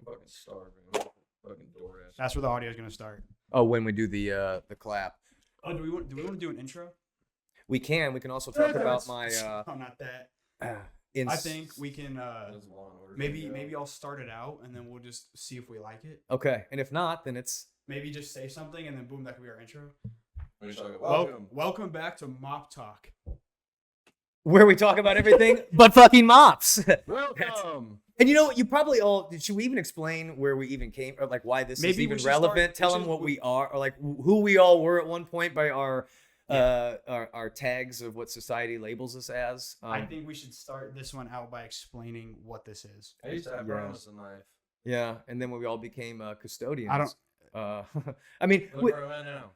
fucking starving. I'm fucking DoorDash. That's where the audio is gonna start. Oh, when we do the clap. Oh, do we want to do an intro? We can. We can also talk about my. Oh, not that. I think we can. Maybe I'll start it out and then we'll just see if we like it. Okay, and if not, then it's. Maybe just say something and then boom, that could be our intro. Welcome back to Mop Talk. Where we talk about everything but fucking mops. Welcome. And you know what? You probably all. Should we even explain where we even came, or like why this is even relevant? Tell them what we are, or like who we all were at one point by our tags of what society labels us as. I think we should start this one out by explaining what this is. I used to have brows in life. Yeah, and then when we all became custodians. I don't. I mean,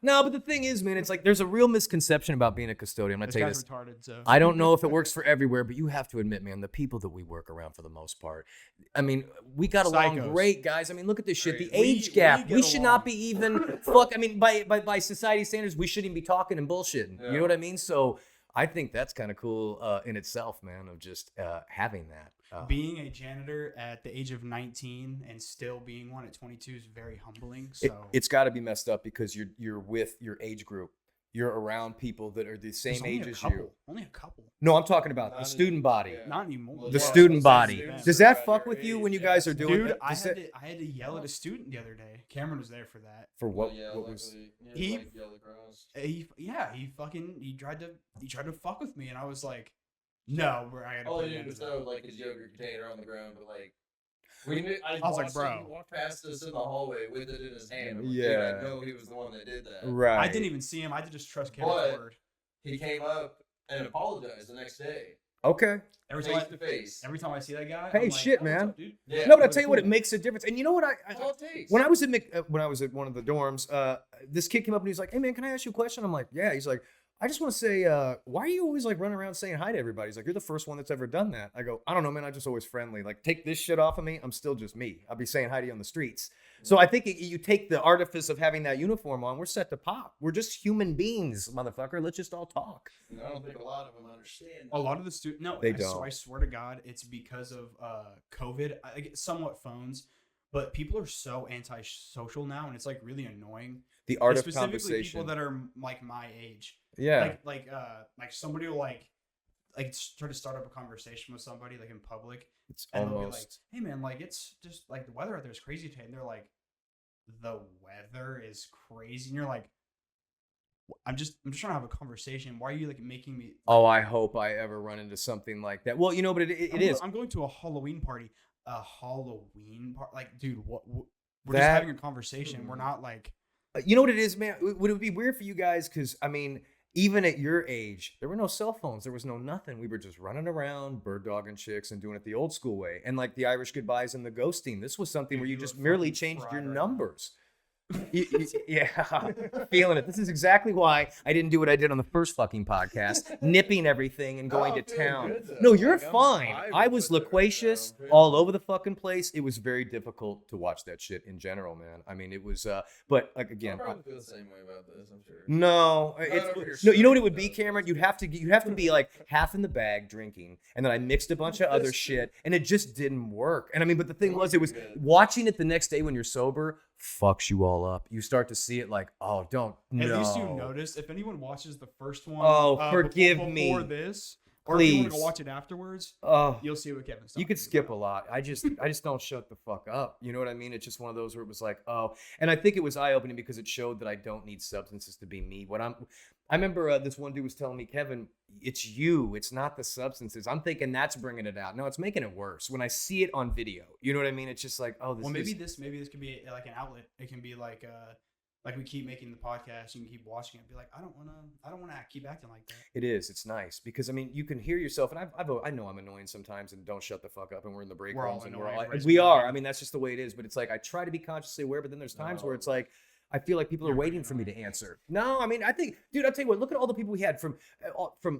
now. but the thing is, man, it's like there's a real misconception about being a custodian. I'm gonna tell you this. Retarded, so. I don't know if it works for everywhere, but you have to admit, man, the people that we work around for the most part. I mean, we got along great, guys. I mean, look at this shit. The age gap. We should not be even fuck. I mean, by society standards, we shouldn't even be talking and bullshitting. Yeah. You know what I mean? So I think that's kind of cool in itself, man, of just having that. Being a janitor at the age of 19 and still being one at 22 is very humbling. So it's got to be messed up because you're with your age group. You're around people that are the same age as you. Only a couple. No, I'm talking about the student body. Yeah. Not anymore. The student body. Does that fuck with you when you guys are doing it? Dude, I had to yell at a student the other day. Cameron was there for that. For what? What was he tried to fuck with me, and I was like, no, I had to all you did was throw like his yogurt container on the ground, but like I was like, bro, he walked past us in the hallway with it in his hand. I'm like, yeah, I know he was the one that did that. Right. I didn't even see him. I just trust Kevin's word. He came up and apologized the next day. Okay. Face to face. Every time I see that guy, hey, I'm shit, like, man. Up, dude? Yeah, no, but I tell you what, it makes a difference. And you know what? When I was at one of the dorms, this kid came up and he was like, "Hey, man, can I ask you a question?" I'm like, "Yeah." He's like, I just want to say, why are you always like running around saying hi to everybody? He's like, you're the first one that's ever done that. I go, I don't know, man. I'm just always friendly. Like, take this shit off of me. I'm still just me. I'll be saying hi to you on the streets. So I think you take the artifice of having that uniform on. We're set to pop. We're just human beings, motherfucker. Let's just all talk. I don't think a lot of them understand. A lot of the students, no, they don't. So I swear to God, it's because of COVID. I get somewhat phones, but people are so antisocial now, and it's like really annoying. The art of specifically conversation. People that are like my age. Yeah. Like somebody will like try to start up a conversation with somebody like in public. They'll be like, hey man, like it's just like the weather out there is crazy today. And they're like, the weather is crazy. And you're like, I'm just trying to have a conversation. Why are you like making me? Oh, I hope I ever run into something like that. Well, you know, but it is. I'm going to a Halloween party. Like, dude, we're just having a conversation. We're not like. You know what it is, man? Would it be weird for you guys? Because, I mean, even at your age, there were no cell phones. There was no nothing. We were just running around, bird dogging chicks and doing it the old school way. And like the Irish goodbyes and the ghosting. This was something where you just merely changed your numbers. Yeah, feeling it. This is exactly why I didn't do what I did on the first fucking podcast, nipping everything and going to town. No, you're fine. I was loquacious all over the fucking place. It was very difficult to watch that shit in general, man. I mean, it was, but like again, I probably feel the same way about this. I'm sure. No, no. You know what it would be, Cameron? You'd have to be like half in the bag drinking, and then I mixed a bunch of other shit, and it just didn't work. And I mean, but the thing was, it was watching it the next day when you're sober. Fucks you all up. You start to see it like, oh, don't. At least you noticed. If anyone watches the first one, forgive before me. This, or please. if you want to go watch it afterwards, you'll see what Kevin's talking. You could skip a lot. I just don't shut the fuck up. You know what I mean? It's just one of those where it was like, oh, and I think it was eye opening because it showed that I don't need substances to be me. I remember this one dude was telling me, Kevin, it's you. It's not the substances. I'm thinking that's bringing it out. No, it's making it worse when I see it on video. You know what I mean? It's just like, oh, this. Well, maybe this could be like an outlet. It can be like we keep making the podcast. You can keep watching it. And be like, I don't want to keep acting like that. It is. It's nice because I mean, you can hear yourself, and I know I'm annoying sometimes, and don't shut the fuck up. And we're in the break rooms, and we are. I mean, that's just the way it is. But it's like I try to be consciously aware, but then there's times where it's like. I feel like people are waiting for me to answer. No, I mean, I think, dude, I'll tell you what, look at all the people we had from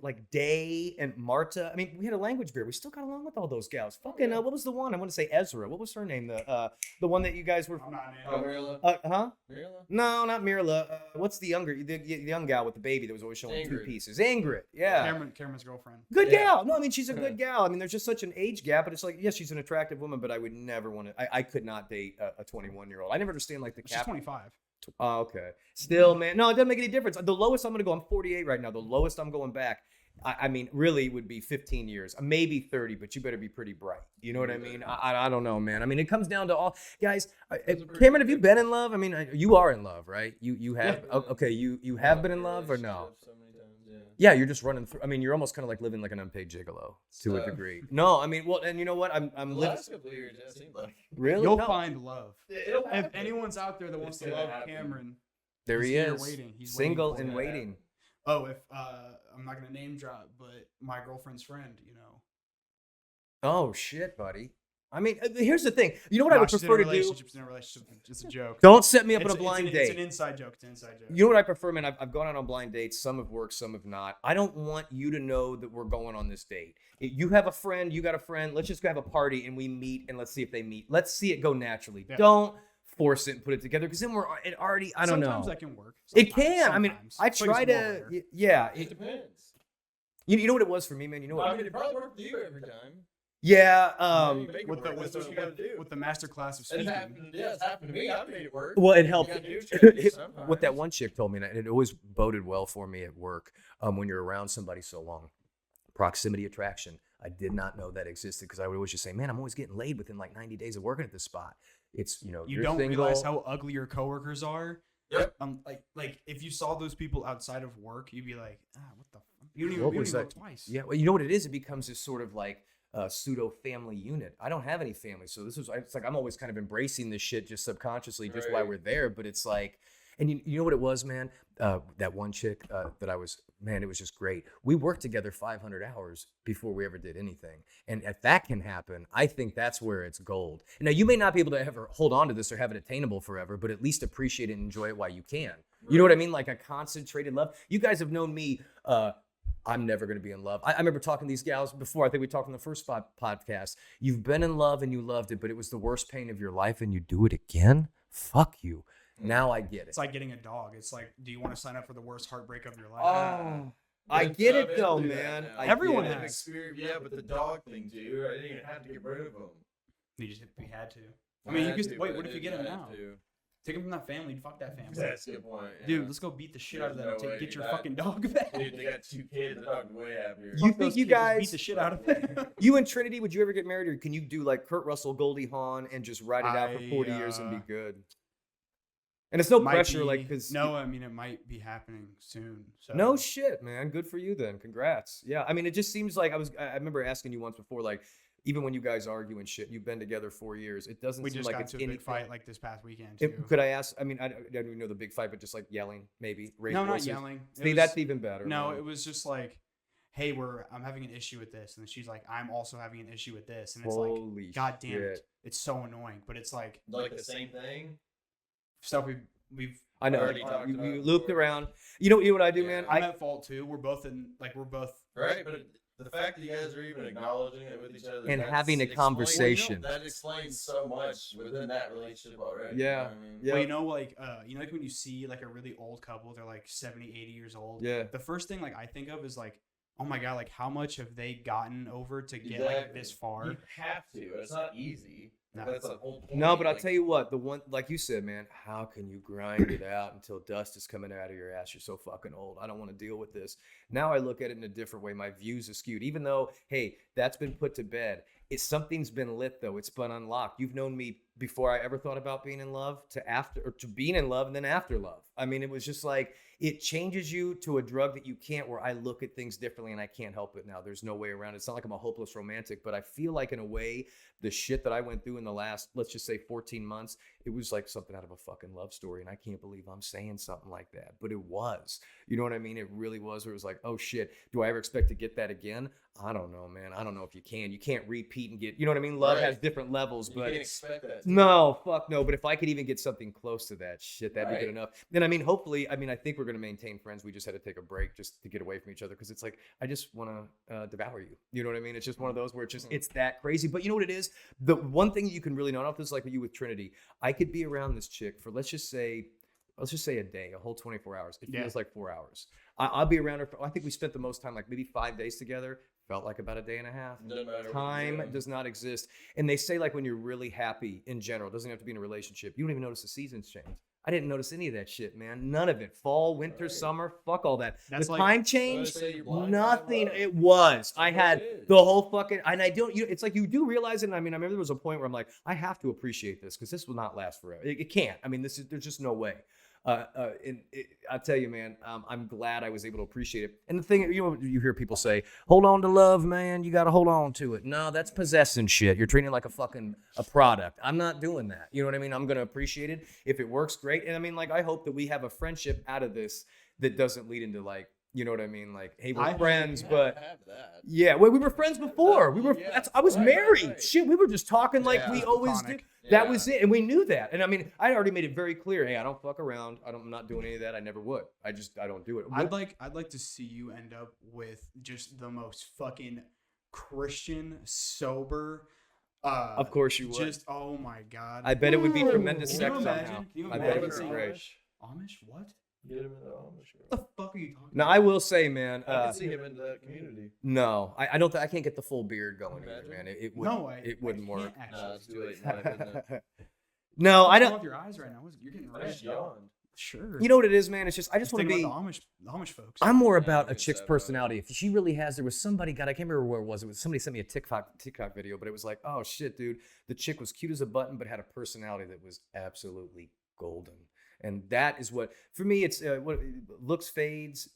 like Day and Marta. I mean, we had a language barrier. We still got along with all those gals. Fucking, what was the one? I want to say Ezra. What was her name? The one that you guys were. Mirla. Huh? Mirla? No, not Mirla. What's the young gal with the baby that was always showing two pieces? Ingrid. Yeah. Cameron's girlfriend. Good gal. No, I mean, she's a good gal. I mean, there's just such an age gap, but it's like, yes, she's an attractive woman, but I would never want to. I could not date a 21-year-old. I never understand like the cap. She's 25. Oh, okay. Still, man. No, it doesn't make any difference. The lowest I'm going to go, I'm 48 right now. The lowest I'm going back, I mean, really would be 15 years, maybe 30, but you better be pretty bright. You know what I mean? I don't know, man. I mean, it comes down to all guys. Cameron, have you been in love? I mean, you are in love, right? You have. Yeah. Okay, you have been in love or no? Yeah, you're just running through. I mean, you're almost kind of like living like an unpaid gigolo to a degree. No, I mean, well, and you know what? I'm living. Last couple of years, it seemed like. Really? You'll find love. If anyone's out there that wants to love Cameron, there he is. Waiting. He's single and waiting. Oh, if I'm not gonna name drop, but my girlfriend's friend, you know. Oh shit, buddy. I mean, here's the thing. You know what I would prefer to do? She's in a relationship. It's a joke. Don't set me up on a blind date. It's an inside joke. It's an inside joke. You know what I prefer, man? I've gone out on blind dates. Some have worked, some have not. I don't want you to know that we're going on this date. You have a friend, you got a friend. Let's just go have a party and we meet and let's see if they meet. Let's see it go naturally. Yeah. Don't force it and put it together because then it already. I don't know. Sometimes that can work. It can. I mean, I try to. Yeah. It depends. You know what it was for me, man. You know what? I mean, it probably worked for you every time. Yeah, with the master class of speaking. It's happened to me. I made it work. Well, it helped. What that one chick told me, and it always boded well for me at work. When you're around somebody so long, proximity attraction. I did not know that existed because I would always just say, "Man, I'm always getting laid within like 90 days of working at this spot." It's you you're don't single. Realize how ugly your coworkers are. Yep. Like if you saw those people outside of work, you'd be like, what the? You don't even look twice. Yeah. Well, you know what it is? It becomes this sort of like. Pseudo family unit. I don't have any family, so it's like I'm always kind of embracing this shit just subconsciously, just while we're there. But it's like, and you know what it was, man? That one chick that I was, man, it was just great. We worked together 500 hours before we ever did anything, and if that can happen, I think that's where it's gold. And now you may not be able to ever hold on to this or have it attainable forever, but at least appreciate it and enjoy it while you can. You know what I mean? Like a concentrated love. You guys have known me. I'm never going to be in love. I remember talking to these gals before. I think we talked on the first podcast. You've been in love and you loved it, but it was the worst pain of your life and you do it again? Fuck you. Now I get it. It's like getting a dog. It's like, do you want to sign up for the worst heartbreak of your life? Oh, I get it though, man. Everyone has. Experience, yeah, but the dog thing too. I didn't even have to get rid of them. We had to. I mean, you could wait. What if you get him now? Take him from that family. Fuck that family. That's a good point. Yeah. Dude, let's go beat the shit out of them. Get your fucking dog back. Dude, they got 2 kids. The dog's way happier. You think you guys beat the shit out of them? You and Trinity, would you ever get married, or can you do like Kurt Russell, Goldie Hawn, and just ride it out for 40 years and be good? And it's no pressure, like because no, I mean it might be happening soon. So. No shit, man. Good for you then. Congrats. Yeah, I mean it just seems like I remember asking you once before, like. Even when you guys argue and shit, you've been together 4 years. It doesn't seem like it's anything. We just got to a big fight like this past weekend, too. Could I ask? I mean, I don't even know the big fight, but just like yelling, maybe. No, not yelling. See, that's even better. No, it was just like, hey, I'm having an issue with this. And she's like, I'm also having an issue with this. And it's Holy like, God damn shit. it. It's so annoying. But it's like the same thing? Stuff we've I know. You looped around. You know what I do, man? I'm at fault, too. We're both. Right, but the fact that you guys are even acknowledging it with each other and having a conversation that explains so much within that relationship already. Yeah. Well, like when you see like a really old couple, they're like 70, 80 years old. Yeah. The first thing like I think of is like, oh my God, like how much have they gotten over to get like this far? You have to. It's not easy. No. That's the whole point. No, but I'll tell you what, the one, like you said, man, how can you grind it out until dust is coming out of your ass? You're so fucking old. I don't want to deal with this. Now I look at it in a different way. My views are skewed, even though, hey, that's been put to bed. Something's been lit though. It's been unlocked. You've known me before I ever thought about being in love to being in love and then after love. I mean, it was just like, it changes you to a drug that you can't, where I look at things differently and I can't help it now. There's no way around it. It's not like I'm a hopeless romantic, but I feel like in a way, the shit that I went through in the last, let's just say 14 months, it was like something out of a fucking love story. And I can't believe I'm saying something like that, but it was, you know what I mean? It really was, where it was like, oh shit, do I ever expect to get that again? I don't know, man. I don't know if you can. You can't repeat and get, you know what I mean? Love has different levels, but you can't expect that. No, fuck no. But if I could even get something close to that shit, that'd be good Right. enough. Then I mean, hopefully, I think we're gonna maintain friends. We just had to take a break just to get away from each other because it's like I just want to devour you. You know what I mean? It's just one of those where it's that crazy. But you know what it is? The one thing you can really know, I don't know if this is like you with Trinity. I could be around this chick for let's just say a day, a whole 24 hours. It feels like 4 hours. I'll be around her. I think we spent the most time, like maybe 5 days together. Felt like about a day and a half. Doesn't matter what Time you're doing. does not exist. And they say like when you're really happy in general, it doesn't have to be in a relationship. You don't even notice the seasons change. I didn't notice any of that shit, man. None of it. Fall, winter, Right. summer, fuck all that. That's The like- time Well, changed. they say you're blind by Nothing. love. It was. I That's what had it is. the whole fucking, and I don't, it's like you do realize it. And I mean, I remember there was a point where I'm like, I have to appreciate this because this will not last forever. It can't. I mean, there's just no way. I'll tell you, man, I'm glad I was able to appreciate it. And the thing, you hear people say, hold on to love, man. You got to hold on to it. No, that's possessing shit. You're treating it like a product. I'm not doing that. You know what I mean? I'm going to appreciate it. If it works, great. And I mean, like, I hope that we have a friendship out of this that doesn't lead into like, you know what I mean? Like, hey, we're friends, You but have that. yeah, well, we were friends before. We were. Yeah, I was right, married. right. Shit, we were just talking like Yeah. we always Platonic. do. That Yeah. was it, and we knew that. And I mean, I already made it very clear. Hey, I don't fuck around. I'm not doing any of that. I never would. I don't do it. I'd like to see you end up with just the most fucking Christian, sober. Of course you would. Just oh my god. I bet it would be Ooh. tremendous Can sex you imagine? somehow. Can you I bet it imagine would be seeing great. Amish? What? Get him in the Amish. What the fuck are you talking Now about? I will say, man. I can see him into that community. No, I don't. I can't get the full beard going either, Imagine. man. It wouldn't. No, it wouldn't I work. can't Nah, actually. it's too late in life, isn't it? No, I What's wrong don't. with your eyes right now? You're getting I red. just yawned. Sure. You know what it is, man? It's just I just Just want to think be. about the Amish folks. I'm more Yeah, about I a think chick's so, personality. If she really has, there was somebody, God, I can't remember where it was. It was somebody sent me a TikTok video, but it was like, oh shit, dude, the chick was cute as a button, but had a personality that was absolutely golden. And that is what, for me, it's what looks fades,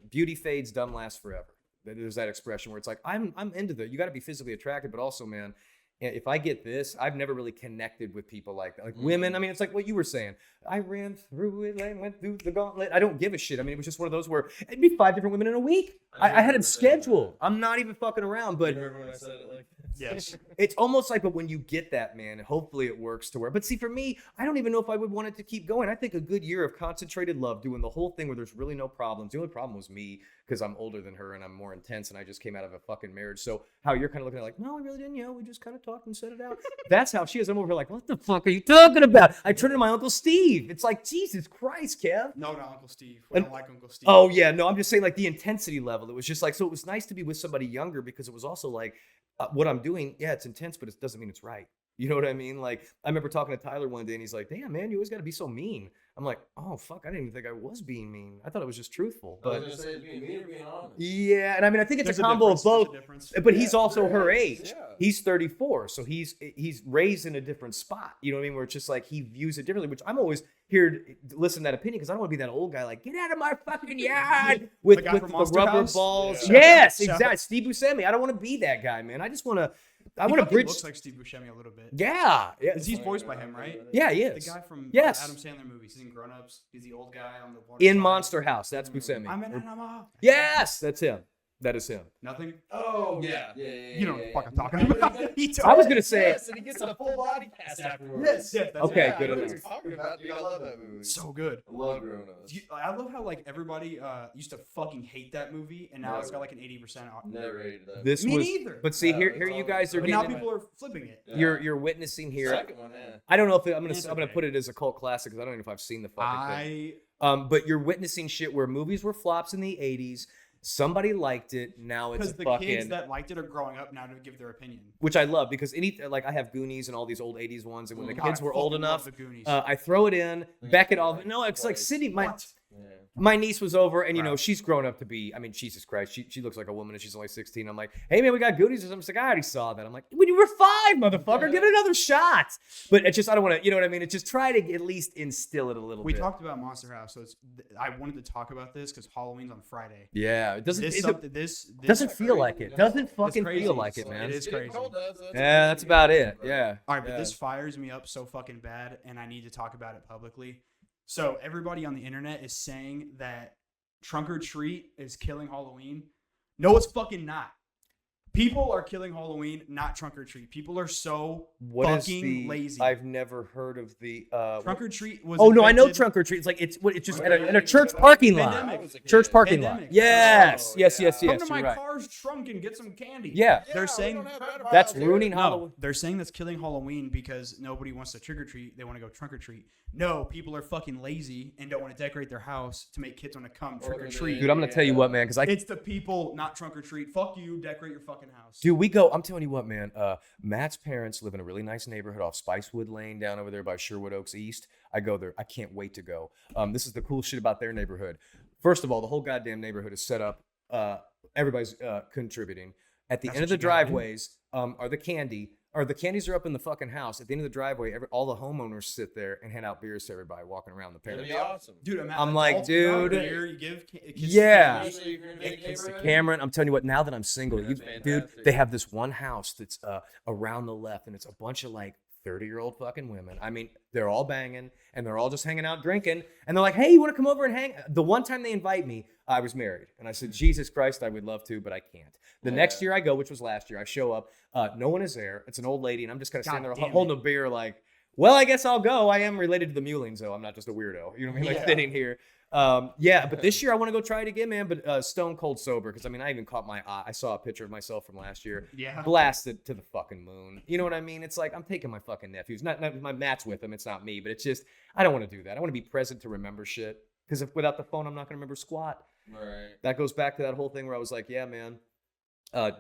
beauty fades, dumb lasts forever. There's that expression where it's like, I'm into you got to be physically attracted, but also, man, if I get this, I've never really connected with people like that. Like women, I mean, it's like what you were saying. I ran through it, I went through the gauntlet. I don't give a shit. I mean, it was just one of those where it'd be 5 different women in a week. I had it scheduled. I'm not even fucking around, but You remember when I said it like that? Yes. it's almost like, but when you get that, man, hopefully it works to where. But see, for me, I don't even know if I would want it to keep going. I think a good year of concentrated love, doing the whole thing where there's really no problems. The only problem was me because I'm older than her and I'm more intense, and I just came out of a fucking marriage. So how you're kind of looking at it like, no, I really didn't. You know, we just kind of talked and said it out. That's how she is. I'm over here like, what the fuck are you talking about? I turned to my Uncle Steve. It's like, Jesus Christ, Kev. No, not Uncle Steve. We don't like Uncle Steve. Oh yeah, no, I'm just saying like the intensity level. It was just like, so it was nice to be with somebody younger because it was also like what I'm doing. Yeah, it's intense, but it doesn't mean it's right. You know what I mean? Like I remember talking to Tyler one day and he's like, damn man, you always got to be so mean. I'm like, oh fuck, I didn't even think I was being mean. I thought it was just truthful. I was But gonna say it's being mean or being honest. yeah, and I mean I think it's There's a combo of difference, there's a both. difference. But he's Yeah, also her there is, age. yeah. He's 34, so he's raised in a different spot. You know what I mean? Where it's just like he views it differently. Which I'm always here to listen to that opinion because I don't want to be that old guy like get out of my fucking yard with The guy with from the Monster rubber House? balls. Yeah. Yes, Shout out. exactly. Steve Buscemi. I don't want to be that guy, man. I just want to. I He want to fucking bridge. looks like Steve Buscemi a little bit. Yeah, yeah, He's voiced by him, right? yeah. He The is. guy from Yes. Adam Sandler movies. He's in Grown Ups. He's the old guy on the water In slide. Monster House. That's Buscemi. I'm an animal. Yes, that's him. That is him. Nothing. Oh yeah. You know what the fuck I'm talking about. He I was gonna say. Yes, and he gets a full body cast afterwards. Yes, yes, that's Okay, it. good I know what enough. you're talking about, dude. I love that movie. So good. I love Grown Ups. I love how like everybody used to fucking hate that movie, and now it's got like an 80%. Never hated that. This Me was. neither. But see, No, here it's you all- guys are But now getting. people are flipping it. Yeah. You're witnessing here. Second one, yeah. I don't know if I'm It's gonna okay. put it as a cult classic because I don't even know if I've seen the fucking thing. I But you're witnessing shit where movies were flops in the 80s. Somebody liked it. Now it's because a the fucking, kids that liked it are growing up now to give their opinion. which I love because like I have Goonies and all these old 80s ones, and when the God, kids I were old fucking love enough, the Goonies. I throw it in. Yeah. Beckett all. No, it's like Twice. Sydney. What? Yeah. My niece was over, and you know Right. she's grown up to be. I mean, Jesus Christ, she looks like a woman, and she's only 16. I'm like, hey man, we got Goonies or something. She's like, I already saw that. I'm like, when you were 5, motherfucker, Yeah. give it another shot. But it's just I don't want to. You know what I mean? It's just try to at least instill it a little We bit. talked about Monster House, so I wanted to talk about this because Halloween's on Friday. Yeah, it doesn't. This Doesn't feel like it. Doesn't fucking crazy. feel like it, man. It is Getting crazy. cold does, Yeah, that's about it. Yeah. All right, but Yeah. this fires me up so fucking bad, and I need to talk about it publicly. So everybody on the internet is saying that Trunk or Treat is killing Halloween. No, it's fucking not. People are killing Halloween, not trunk or treat. People are so fucking lazy. I've never heard of the trunk or treat was. Oh no, I know invented- trunk or treat. It's like it's just at a church parking lot. Pandemic. Church parking lot. Pandemic. Yes, Oh, yes, yeah. yes, Come yes. to my You're right. car's trunk and get some candy. Yeah, They're we saying don't have pedophiles that's here. ruining no. Halloween. They're saying that's killing Halloween because nobody wants to trick or treat. They want to go trunk or treat. No, people are fucking lazy and don't want to decorate their house to make kids want to come trick or treat. Dude, I'm gonna tell you what, man, because It's the people, not trunk or treat. Fuck you, decorate your fucking house. Dude, we go. I'm telling you what, man. Matt's parents live in a really nice neighborhood off Spicewood Lane down over there by Sherwood Oaks East. I go there. I can't wait to go. This is the cool shit about their neighborhood. First of all, the whole goddamn neighborhood is set up. Everybody's contributing. At the That's end of what the you gotta do. driveways are the candy. Or the candies are up in the fucking house. At the end of the driveway, all the homeowners sit there and hand out beers to everybody walking around the That'd parents. be awesome. Dude, I'm like, dude. You give kids Yeah. Especially if you're in a neighborhood. Cameron, I'm telling you what, now that I'm single, That's dude, fantastic. they have this one house that's around the left, and it's a bunch of like 30-year-old fucking women. I mean, they're all banging, and they're all just hanging out drinking, and they're like, hey, you want to come over and hang? The one time they invite me, I was married, and I said, Jesus Christ, I would love to, but I can't. The next year I go, which was last year, I show up, no one is there. It's an old lady, and I'm just kind of sitting there God damn holding a beer like, well, I guess I'll go. I am related to the Mulings, though. I'm not just a weirdo. You know what I mean? Like Yeah. sitting here. Yeah, but this year I want to go try it again, man. But stone cold sober, because I mean, I even caught my eye. I saw a picture of myself from last year, Yeah. blasted to the fucking moon. You know what I mean? It's like I'm taking my fucking nephews. Not my Matt's with them. It's not me, but it's just I don't want to do that. I want to be present to remember shit. Because if without the phone, I'm not gonna remember squat. Right. That goes back to that whole thing where I was like, yeah, man.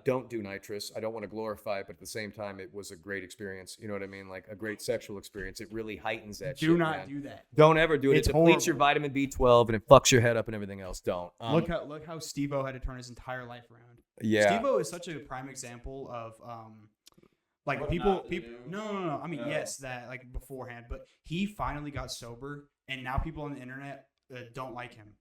Don't do nitrous. I don't want to glorify it, but at the same time, it was a great experience. You know what I mean? Like a great sexual experience. It really heightens that shit. Do not man. do that. Don't ever do it. It's It depletes your horrible. vitamin B12 and it fucks your head up and everything else. Don't. Look how Steve-O had to turn his entire life around. Yeah. Steve-O is such a prime example of like What people not to do. no. I mean, No. yes, that like beforehand, but he finally got sober, and now people on the internet don't like him.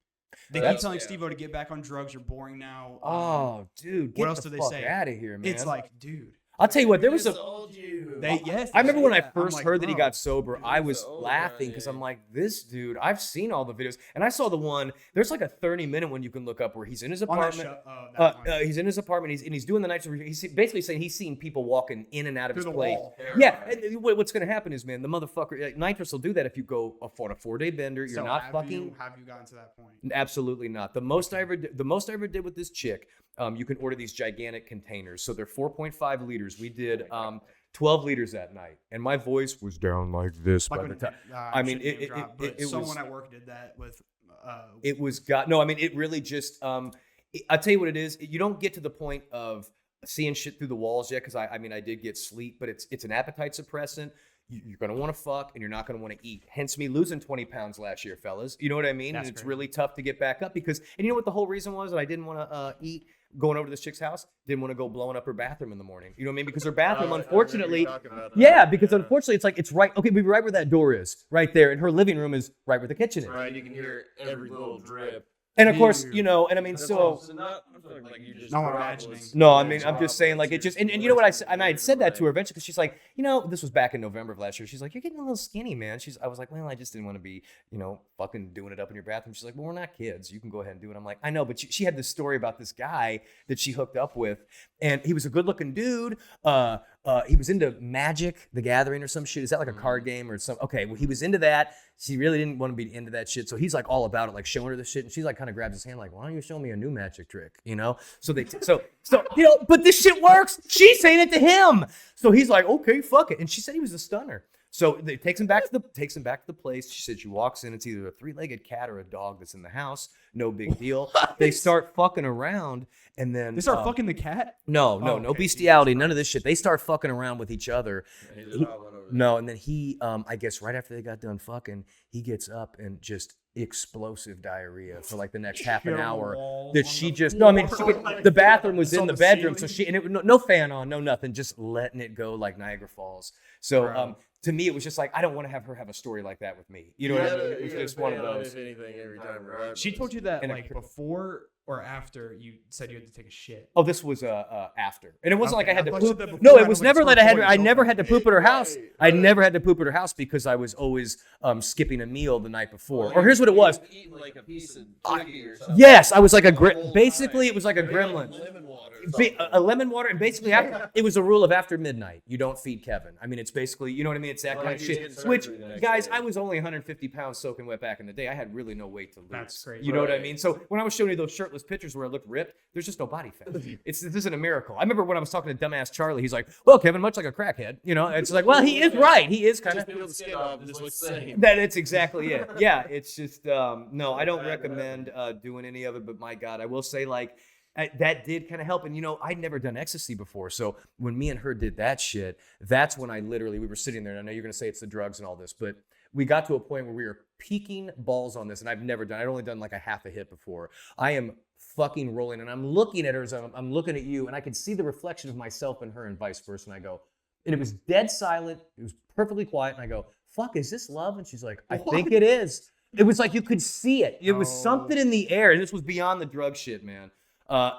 They keep That's- telling yeah. Steve-O to get back on drugs. You're boring now. Oh, dude. Get what else the do they fuck say? out of here, man. It's like, dude. I'll tell you what. There was a. Told you. Yes. I remember when I say that. I'm first like, heard that he bro. got sober, Dude, I he's was the old laughing guy, because yeah. I'm like, this dude, I've seen all the videos. And I saw the one, there's like a 30-minute one you can look up where he's in his on that apartment. show. That one. He's in his apartment. He's doing the night. He's basically saying he's seen people walking in and out of Through his the place. wall. Yeah, and what's going to happen is, man, the motherfucker, like, nitrous will do that if you go on a 4-day bender. You're So not have fucking. Have you gotten to that point? Absolutely not. The most I ever did with this chick, you can order these gigantic containers. So they're 4.5 liters. We did 12 liters that night, and my voice was down like this by the when- time. I mean, shouldn't name it drop, but was- someone at work did that with. It was no. I mean, it really just. I'll tell you what it is. You don't get to the point of seeing shit through the walls yet, because I mean, I did get sleep, but it's an appetite suppressant. You're gonna want to fuck, and you're not gonna want to eat. Hence me losing 20 pounds last year, fellas. You know what I mean? That's And it's crazy. really tough to get back up because. And you know what the whole reason was that I didn't want to eat. Going over to this chick's house, didn't want to go blowing up her bathroom in the morning. You know what I mean? Because her bathroom, unfortunately, yeah, because unfortunately, it's like it's right. Okay, but right where that door is, right there, and her living room is right where the kitchen is. Right, you can hear every little drip. And of course, Ew. you know, and I mean, so. not like you just No, I'm droplets. imagining. No, I mean, I'm just saying, like, it just, and you know what I said, and I had said that to her eventually, because she's like, you know, this was back in November of last year. She's like, you're getting a little skinny, man. I was like, well, I just didn't want to be, you know, fucking doing it up in your bathroom. She's like, well, we're not kids. You can go ahead and do it. I'm like, I know, but she had this story about this guy that she hooked up with, and he was a good looking dude. He was into Magic the Gathering or some shit. Is that like a card game or something? Okay, well, he was into that. She really didn't want to be into that shit. So he's like all about it, like showing her the shit. And she's like kind of grabs his hand, like, why don't you show me a new magic trick? You know? So you know, but this shit works. She's saying it to him. So he's like, okay, fuck it. And she said he was a stunner. So they takes him back to the place. She said she walks in. It's either a 3-legged cat or a dog that's in the house. No big deal. They start fucking around, and then They start fucking the cat. No, Oh, no okay, bestiality, Jesus none of this shit. They start fucking around with each other. No, and then he, I guess right after they got done fucking, he gets up and just explosive diarrhea for like the next half an Shit on the hour. walls, That on she the just no, I mean floor. the bathroom was It's in on the the bedroom, so ceiling. she and it no fan on, no nothing, just letting it go like Niagara Falls. So Bro. to me, it was just like I don't want to have her have a story like that with me. You know what I mean? It was just one of those. If anything, every time, right? She told you that And a like cr- before or after you said you had to take a shit. Oh, this was after, and it wasn't like Okay, I had I to thought you poop. said before. No, I it was know, never but that it's I had. before I you never told had to me. poop at her house. Right, I right. never had to poop at her house because I was always skipping a meal the night before. Well, Or here's what it was. Eating like a piece of Twiggy or something. Yes, I was like a basically it was like a gremlin. Lemon water. A lemon water, and basically it was a rule of after midnight, you don't feed Kevin. I mean, it's basically, you know what I mean? It's that kind of shit. Which, guys, I was only 150 pounds soaking wet back in the day. I had really no weight to lose. That's crazy. You know what I mean? So when I was showing you those shirtless pictures where I looked ripped, there's just no body fat. This isn't a miracle. I remember when I was talking to dumbass Charlie, he's like, well, Kevin, much like a crackhead. You know, it's like, well, he is right. He is kind of. Just peel the skin off, just what's saying. That's exactly it. Yeah, it's just, no, I don't recommend doing any of it, but my God, I will say, like, that did kind of help. And, you know, I'd never done ecstasy before. So when me and her did that shit, that's when we were sitting there. And I know you're going to say it's the drugs and all this, but we got to a point where we were peaking balls on this. And I'd only done like a half a hit before. I am fucking rolling. And I'm looking at her as I'm looking at you. And I could see the reflection of myself and her and vice versa. And I go, and it was dead silent. It was perfectly quiet. And I go, fuck, is this love? And she's like, I think it is. It was like you could see it. It was something in the air. And this was beyond the drug shit, man.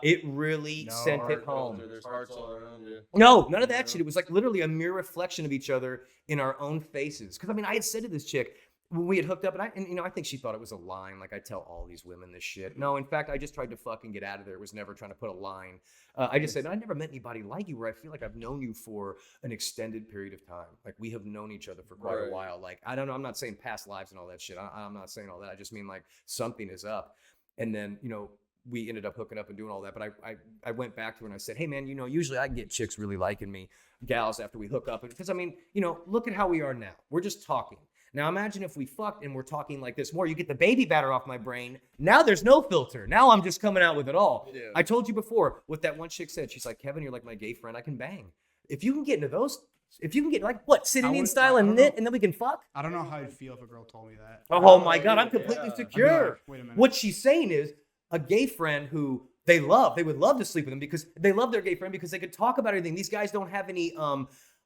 It really sent it home. There's hearts all around you. No, none of that shit. It was like literally a mere reflection of each other in our own faces. Because I mean, I had said to this chick when we had hooked up, and you know, I think she thought it was a line. Like I tell all these women this shit. No, in fact, I just tried to fucking get out of there. It was never trying to put a line. I just said, I never met anybody like you where I feel like I've known you for an extended period of time. Like we have known each other for quite a while. Like, I don't know. I'm not saying past lives and all that shit. I'm not saying all that. I just mean like something is up. And then, you know, we ended up hooking up and doing all that. But I went back to her and I said, hey man, you know, usually I get chicks really liking me, gals, after we hook up. Because I mean, you know, look at how we are now. We're just talking. Now imagine if we fucked and we're talking like this more. You get the baby batter off my brain. Now there's no filter. Now I'm just coming out with it all. Yeah. I told you before what that one chick said. She's like, Kevin, you're like my gay friend. I can bang. If you can get into those, if you can get like what, sit Indian style and knit, and then we can fuck. I don't know how I'd feel if a girl told me that. Oh my God, I'm completely secure. Like, wait a minute. What she's saying is a gay friend who they would love to sleep with them because they love their gay friend because they could talk about everything. These guys don't have any,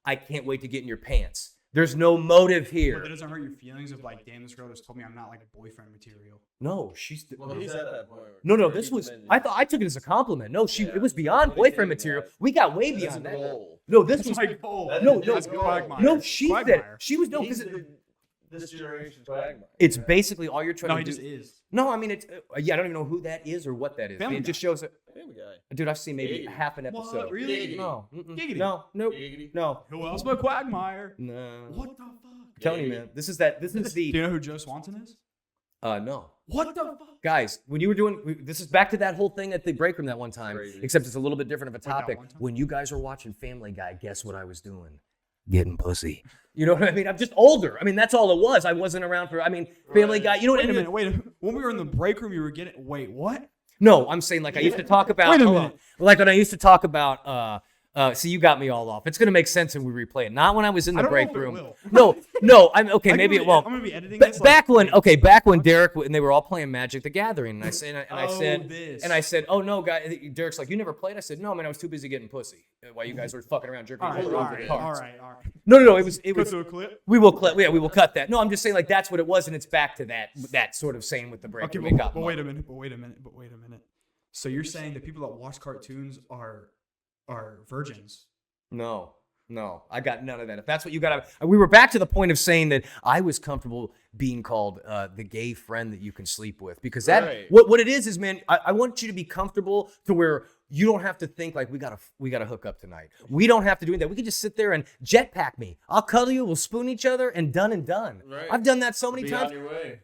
I can't wait to get in your pants. There's no motive here. But that doesn't hurt your feelings of like, damn, this girl just told me I'm not like boyfriend material. No, she's. Well, he's at that point. No. This was. I took it as a compliment. No, it was beyond boyfriend material. We got way beyond that. No, this was. Like, oh, no. She said she was no because this generation's Quagmire. It's basically all you're trying to do. No, he just is. No, I mean it's. Yeah, I don't even know who that is or what that is. Family it just shows it. Family Guy. Dude, I've seen maybe half an episode. What? Really? No. Giggity. No. Nope. Giggity. No. Who else but Quagmire? No. What the fuck? I'm telling you, man. This is the. Do you know who Joe Swanson is? No. What the fuck? Guys, when you were doing, this is back to that whole thing at the break room that one time, except it's a little bit different of a topic. When you guys were watching Family Guy, guess what I was doing? Getting pussy. You know what I mean? I'm just older. I mean, that's all it was. I wasn't around for, Family Guy. You know what I mean? Wait a minute. When we were in the break room, you were getting, wait, what? No, I'm saying like I used to talk about, wait a minute. Like when I used to talk about, see, you got me all off. It's going to make sense when we replay it. Not when I was in the break room. No, I'm okay. Maybe it won't. I'm going to be editing this. Back when Derek and they were all playing Magic the Gathering, and I said, oh no, guy. Derek's like, you never played? I said, no, man, I was too busy getting pussy while you guys were fucking around jerking. All right. No. It was. Cut to a clip. We will clip. Yeah, we will cut that. No, I'm just saying like that's what it was, and it's back to that sort of saying with the break. Okay, but wait a minute. So you're saying that people that watch cartoons are virgins? No, I got none of that. If that's what you got, we were back to the point of saying that I was comfortable being called the gay friend that you can sleep with because that what it is, man. I want you to be comfortable to where you don't have to think like we gotta hook up tonight. We don't have to do that. We can just sit there and jetpack me. I'll cuddle you. We'll spoon each other and done. Right. I've done that so many times,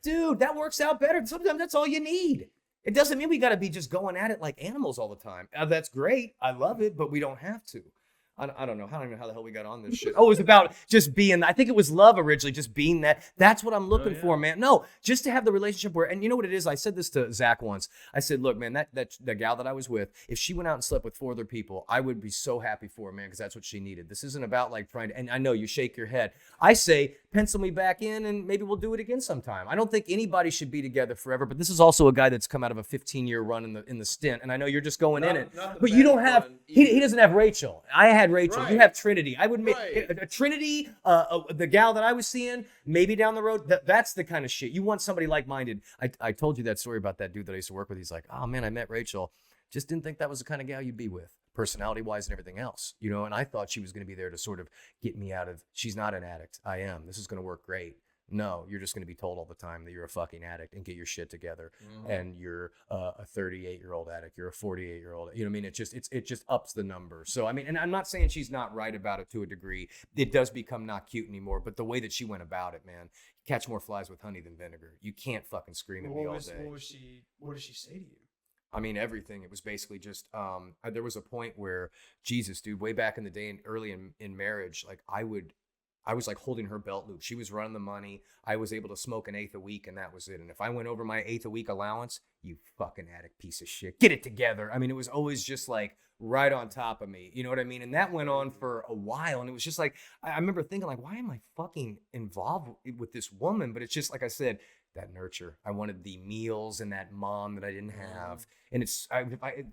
dude. That works out better. Sometimes that's all you need. It doesn't mean we got to be just going at it like animals all the time. That's great. I love it, but we don't have to. I don't know. I don't even know how the hell we got on this shit. Oh, it was about just being, I think it was love originally, just being that. That's what I'm looking for, man. No, just to have the relationship where, and you know what it is? I said this to Zach once. I said, look, man, the gal that I was with, if she went out and slept with 4 other people, I would be so happy for her, man, because that's what she needed. This isn't about like trying to, and I know you shake your head. I say, pencil me back in and maybe we'll do it again sometime. I don't think anybody should be together forever, but this is also a guy that's come out of a 15-year run in the stint, and I know you're just going in it. But you don't have, he doesn't have Rachel. I had Rachel. Right. You have Trinity. I would make a Trinity, the gal that I was seeing, maybe down the road. That's the kind of shit. You want somebody like-minded. I told you that story about that dude that I used to work with. He's like, oh man, I met Rachel. Just didn't think that was the kind of gal you'd be with, personality-wise and everything else. And I thought she was going to be there to sort of get me out of, she's not an addict. I am. This is going to work great. No, you're just going to be told all the time that you're a fucking addict and get your shit together. Mhm. And you're a 38-year-old addict. You're a 48-year-old. You know what I mean? It just ups the number. So, I mean, and I'm not saying she's not right about it to a degree. It does become not cute anymore. But the way that she went about it, man, catch more flies with honey than vinegar. You can't fucking scream at me all day. What did she say to you? I mean, everything. It was basically just, there was a point where, Jesus, dude, way back in the day and early in marriage, like I was like holding her belt loop. She was running the money. I was able to smoke an eighth a week and that was it. And if I went over my eighth a week allowance, you fucking addict piece of shit, get it together. I mean, it was always just like right on top of me. You know what I mean? And that went on for a while. And it was just like, I remember thinking like, why am I fucking involved with this woman? But it's just, like I said, that nurture. I wanted the meals and that mom that I didn't have. And if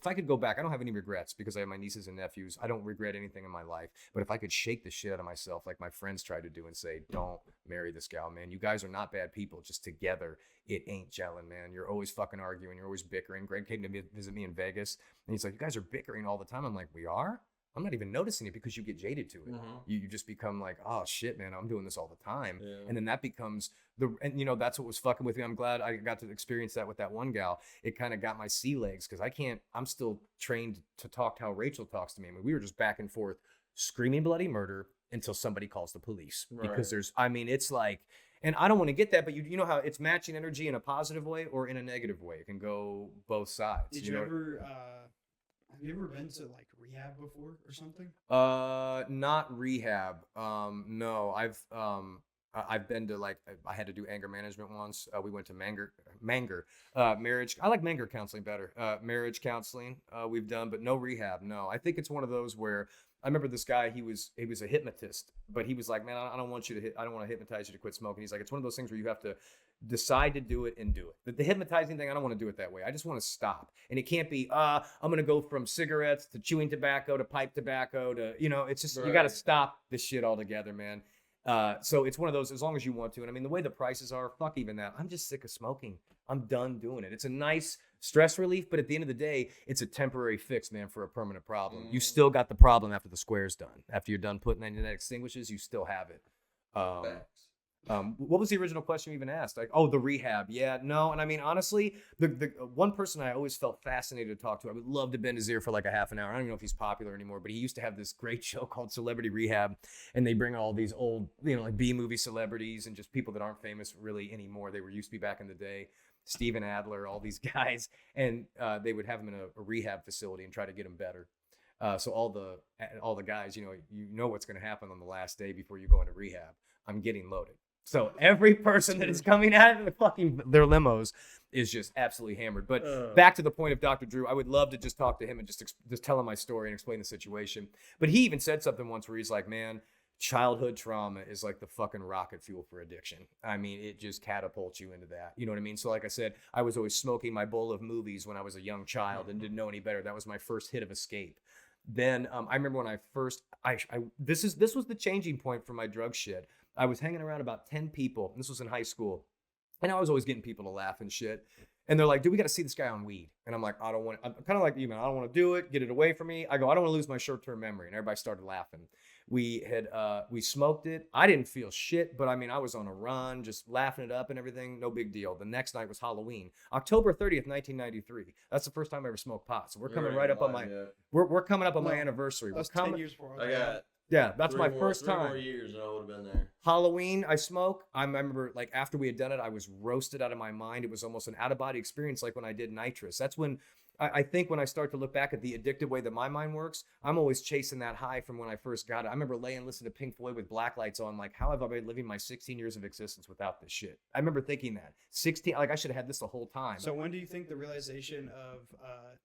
I could go back, I don't have any regrets because I have my nieces and nephews. I don't regret anything in my life. But if I could shake the shit out of myself like my friends tried to do and say, don't marry this gal, man. You guys are not bad people. Just together, it ain't gelling, man. You're always fucking arguing. You're always bickering. Greg came to visit me in Vegas and he's like, you guys are bickering all the time. I'm like, we are? I'm not even noticing it because you get jaded to it. You just become like, oh shit, man, I'm doing this all the time. Yeah. And then that becomes and you know, that's what was fucking with me. I'm glad I got to experience that with that one gal. It kind of got my sea legs because I'm still trained to talk how Rachel talks to me. I mean, we were just back and forth screaming bloody murder until somebody calls the police. Right. Because it's like, and I don't want to get that, but you know how it's matching energy in a positive way or in a negative way. It can go both sides. Did you ever have you ever been to like rehab before or something? Not rehab. No, I've been to, like, I had to do anger management once. We went to Manger, marriage. I like Manger counseling better. Marriage counseling we've done, but no rehab. No, I think it's one of those where I remember this guy. He was a hypnotist, but he was like, man, I don't want to hypnotize you to quit smoking. He's like, it's one of those things where you have to decide to do it and do it. The hypnotizing thing, I don't want to do it that way. I just want to stop. And it can't be, I'm going to go from cigarettes to chewing tobacco to pipe tobacco to, you know, it's just, You got to stop this shit altogether, man. So it's one of those, as long as you want to. And I mean, the way the prices are, fuck even that. I'm just sick of smoking. I'm done doing it. It's a nice stress relief, but at the end of the day, it's a temporary fix, man, for a permanent problem. You still got the problem after the square's done. After you're done putting that in that extinguishes, you still have it. What was the original question you even asked? Like, oh, the rehab. Yeah, no. And I mean, honestly, the one person I always felt fascinated to talk to, I would love to bend his ear for like a half an hour. I don't even know if he's popular anymore, but he used to have this great show called Celebrity Rehab. And they bring all these old, you know, like B-movie celebrities and just people that aren't famous really anymore. They were used to be back in the day. Steven Adler, all these guys. And they would have them in a rehab facility and try to get them better. So all the guys, you know what's going to happen on the last day before you go into rehab. I'm getting loaded. So every person that is coming out of their limos is just absolutely hammered. But back to the point of Dr. Drew, I would love to just talk to him and just tell him my story and explain the situation. But he even said something once where he's like, man, childhood trauma is like the fucking rocket fuel for addiction. I mean, it just catapults you into that. You know what I mean? So like I said, I was always smoking my bowl of movies when I was a young child and didn't know any better. That was my first hit of escape. Then I remember when I first, this was the changing point for my drug shit. I was hanging around about 10 people. And this was in high school. And I was always getting people to laugh and shit. And they're like, dude, we got to see this guy on weed. And I'm like, I'm kind of like you, man. I don't want to do it. Get it away from me. I go, I don't want to lose my short-term memory. And everybody started laughing. We smoked it. I didn't feel shit, but I mean, I was on a run, just laughing it up and everything. No big deal. The next night was Halloween, October 30th, 1993. That's the first time I ever smoked pot. So we're coming right up on my, we're coming up on my anniversary. That's 10 years before I got. Yeah, that's my first time. 3 more years and I would have been there. Halloween, I smoke. I remember, like, after we had done it, I was roasted out of my mind. It was almost an out-of-body experience, like when I did nitrous. That's when I think when I start to look back at the addictive way that my mind works, I'm always chasing that high from when I first got it. I remember laying listening to Pink Floyd with black lights on, like, how have I been living my 16 years of existence without this shit? I remember thinking that. 16, like, I should have had this the whole time. So when do you think the realization of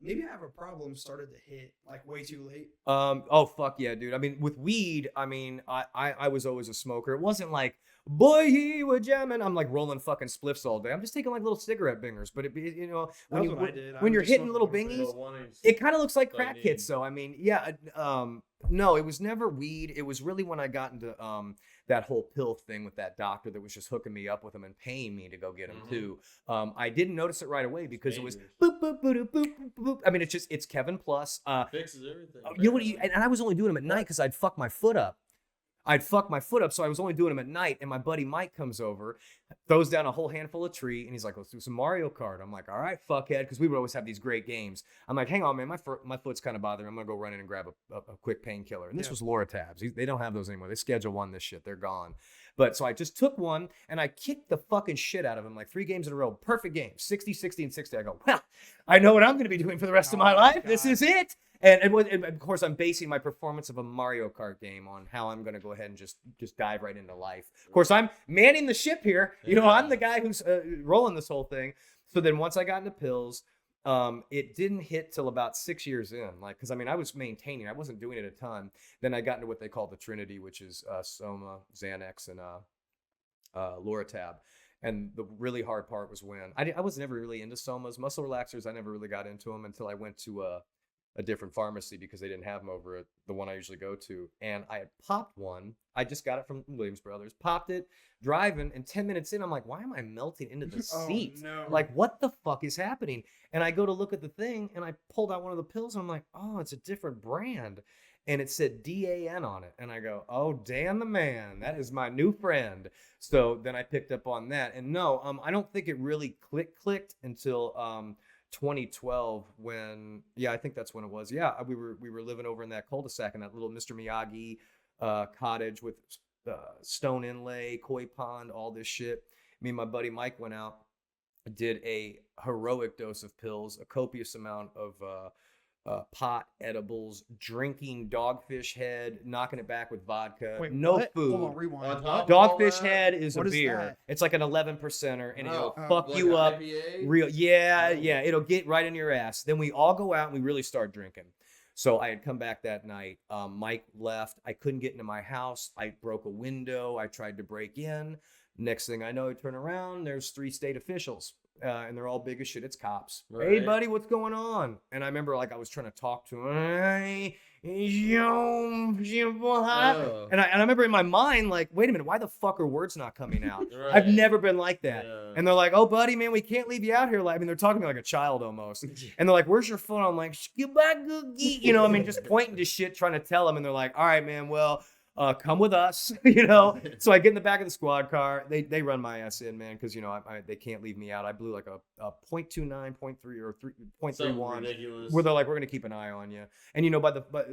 maybe I have a problem started to hit, like, way too late? Oh, fuck yeah, dude. I mean, with weed, I mean, I was always a smoker. It wasn't like, boy, he was jamming. I'm like rolling fucking spliffs all day. I'm just taking like little cigarette bingers. But it, you know, when you're hitting little bingies, it kind of looks like crack hits. So I mean, yeah, no, it was never weed. It was really when I got into that whole pill thing with that doctor that was just hooking me up with him and paying me to go get him too. I didn't notice it right away because it was boop boop boop boop boop boop. I mean, it's Kevin Plus. Fixes everything. You know what? And I was only doing them at night because I'd fuck my foot up. I'd fuck my foot up, so I was only doing them at night. And my buddy Mike comes over, throws down a whole handful of tree, and he's like, let's do some Mario Kart. I'm like, all right, fuckhead, because we would always have these great games. I'm like, hang on, man, my foot's kind of bothering. I'm gonna go run in and grab a quick painkiller. And this was Loratabs. They don't have those anymore. They Schedule 1 this shit. They're gone. But so I just took one and I kicked the fucking shit out of him like 3 games in a row. Perfect game. 60, 60, and 60. I go, well, I know what I'm going to be doing for the rest of my life. God. This is it. And of course, I'm basing my performance of a Mario Kart game on how I'm going to go ahead and just dive right into life. Of course, I'm manning the ship here. You know, I'm the guy who's rolling this whole thing. So then once I got into pills, it didn't hit till about 6 years in, like, because I mean, I was maintaining, I wasn't doing it a ton. Then I got into what they call the Trinity, which is Soma, Xanax, and Loratab. And the really hard part was when I was never really into Somas, muscle relaxers. I never really got into them until I went to a different pharmacy because they didn't have them over at the one I usually go to. And I had popped one. I just got it from Williams Brothers, popped it, driving, and 10 minutes in, I'm like, why am I melting into the seat? No. Like, what the fuck is happening? And I go to look at the thing, and I pulled out one of the pills, and I'm like, oh, it's a different brand. And it said DAN on it. And I go, oh, Dan the man, that is my new friend. So then I picked up on that. And no, I don't think it really clicked until 2012 when, I think that's when it was. Yeah, we were living over in that cul-de-sac in that little Mr. Miyagi cottage with stone inlay, koi pond, all this shit. Me and my buddy Mike went out, did a heroic dose of pills, a copious amount of pot, edibles, drinking dogfish head, knocking it back with vodka. Wait, no what? food. Hold on, rewind. Dogfish head is what a is beer. that? It's like an 11%er, and it'll fuck like you an up. IPA? Real, yeah. It'll get right in your ass. Then we all go out and we really start drinking. So I had come back that night. Mike left. I couldn't get into my house. I broke a window. I tried to break in. Next thing I know, I turn around. There's 3 state officials. And they're all big as shit. It's cops. Right. Hey, buddy, what's going on? And I remember, like, I was trying to talk to him. And I remember in my mind, like, wait a minute, why the fuck are words not coming out? Right. I've never been like that. Yeah. And they're like, oh, buddy, man, we can't leave you out here. Like, I mean, they're talking to me like a child almost. And they're like, where's your phone? I'm like, you know, I mean, just pointing to shit, trying to tell them. And they're like, all right, man, well, come with us, you know? So I get in the back of the squad car. They run my ass in, man, because, you know, they can't leave me out. I blew like a 0.29, 0.3, or 0.31, where they're like, we're going to keep an eye on you. And, you know,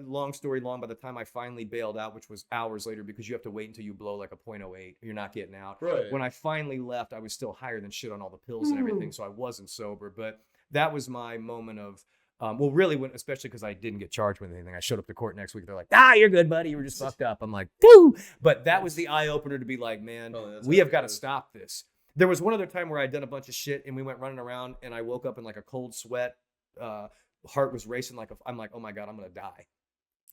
long story long, by the time I finally bailed out, which was hours later, because you have to wait until you blow like a 0.08, you're not getting out. Right. When I finally left, I was still higher than shit on all the pills and everything, so I wasn't sober. But that was my moment of, well, really, especially because I didn't get charged with anything. I showed up to court next week. They're like, you're good, buddy. You were just fucked up. I'm like, woo! But that was the eye opener to be like, man, we have got to stop this. There was one other time where I'd done a bunch of shit and we went running around and I woke up in like a cold sweat. Heart was racing I'm like, oh my God, I'm going to die.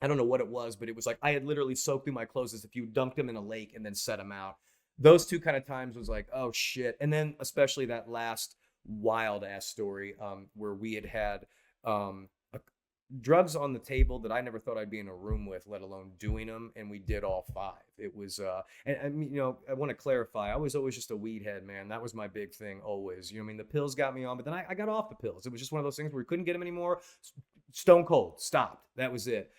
I don't know what it was, but it was like I had literally soaked through my clothes as if you dunked them in a lake and then set them out. Those 2 kind of times was like, oh shit. And then especially that last wild ass story where we had drugs on the table that I never thought I'd be in a room with, let alone doing them, and we did all 5. It was and I mean, you know, I want to clarify, I was always just a weed head, man. That was my big thing always. You know what I mean? The pills got me on, but then I got off the pills. It was just one of those things where we couldn't get them anymore. Stone cold, stopped. That was it.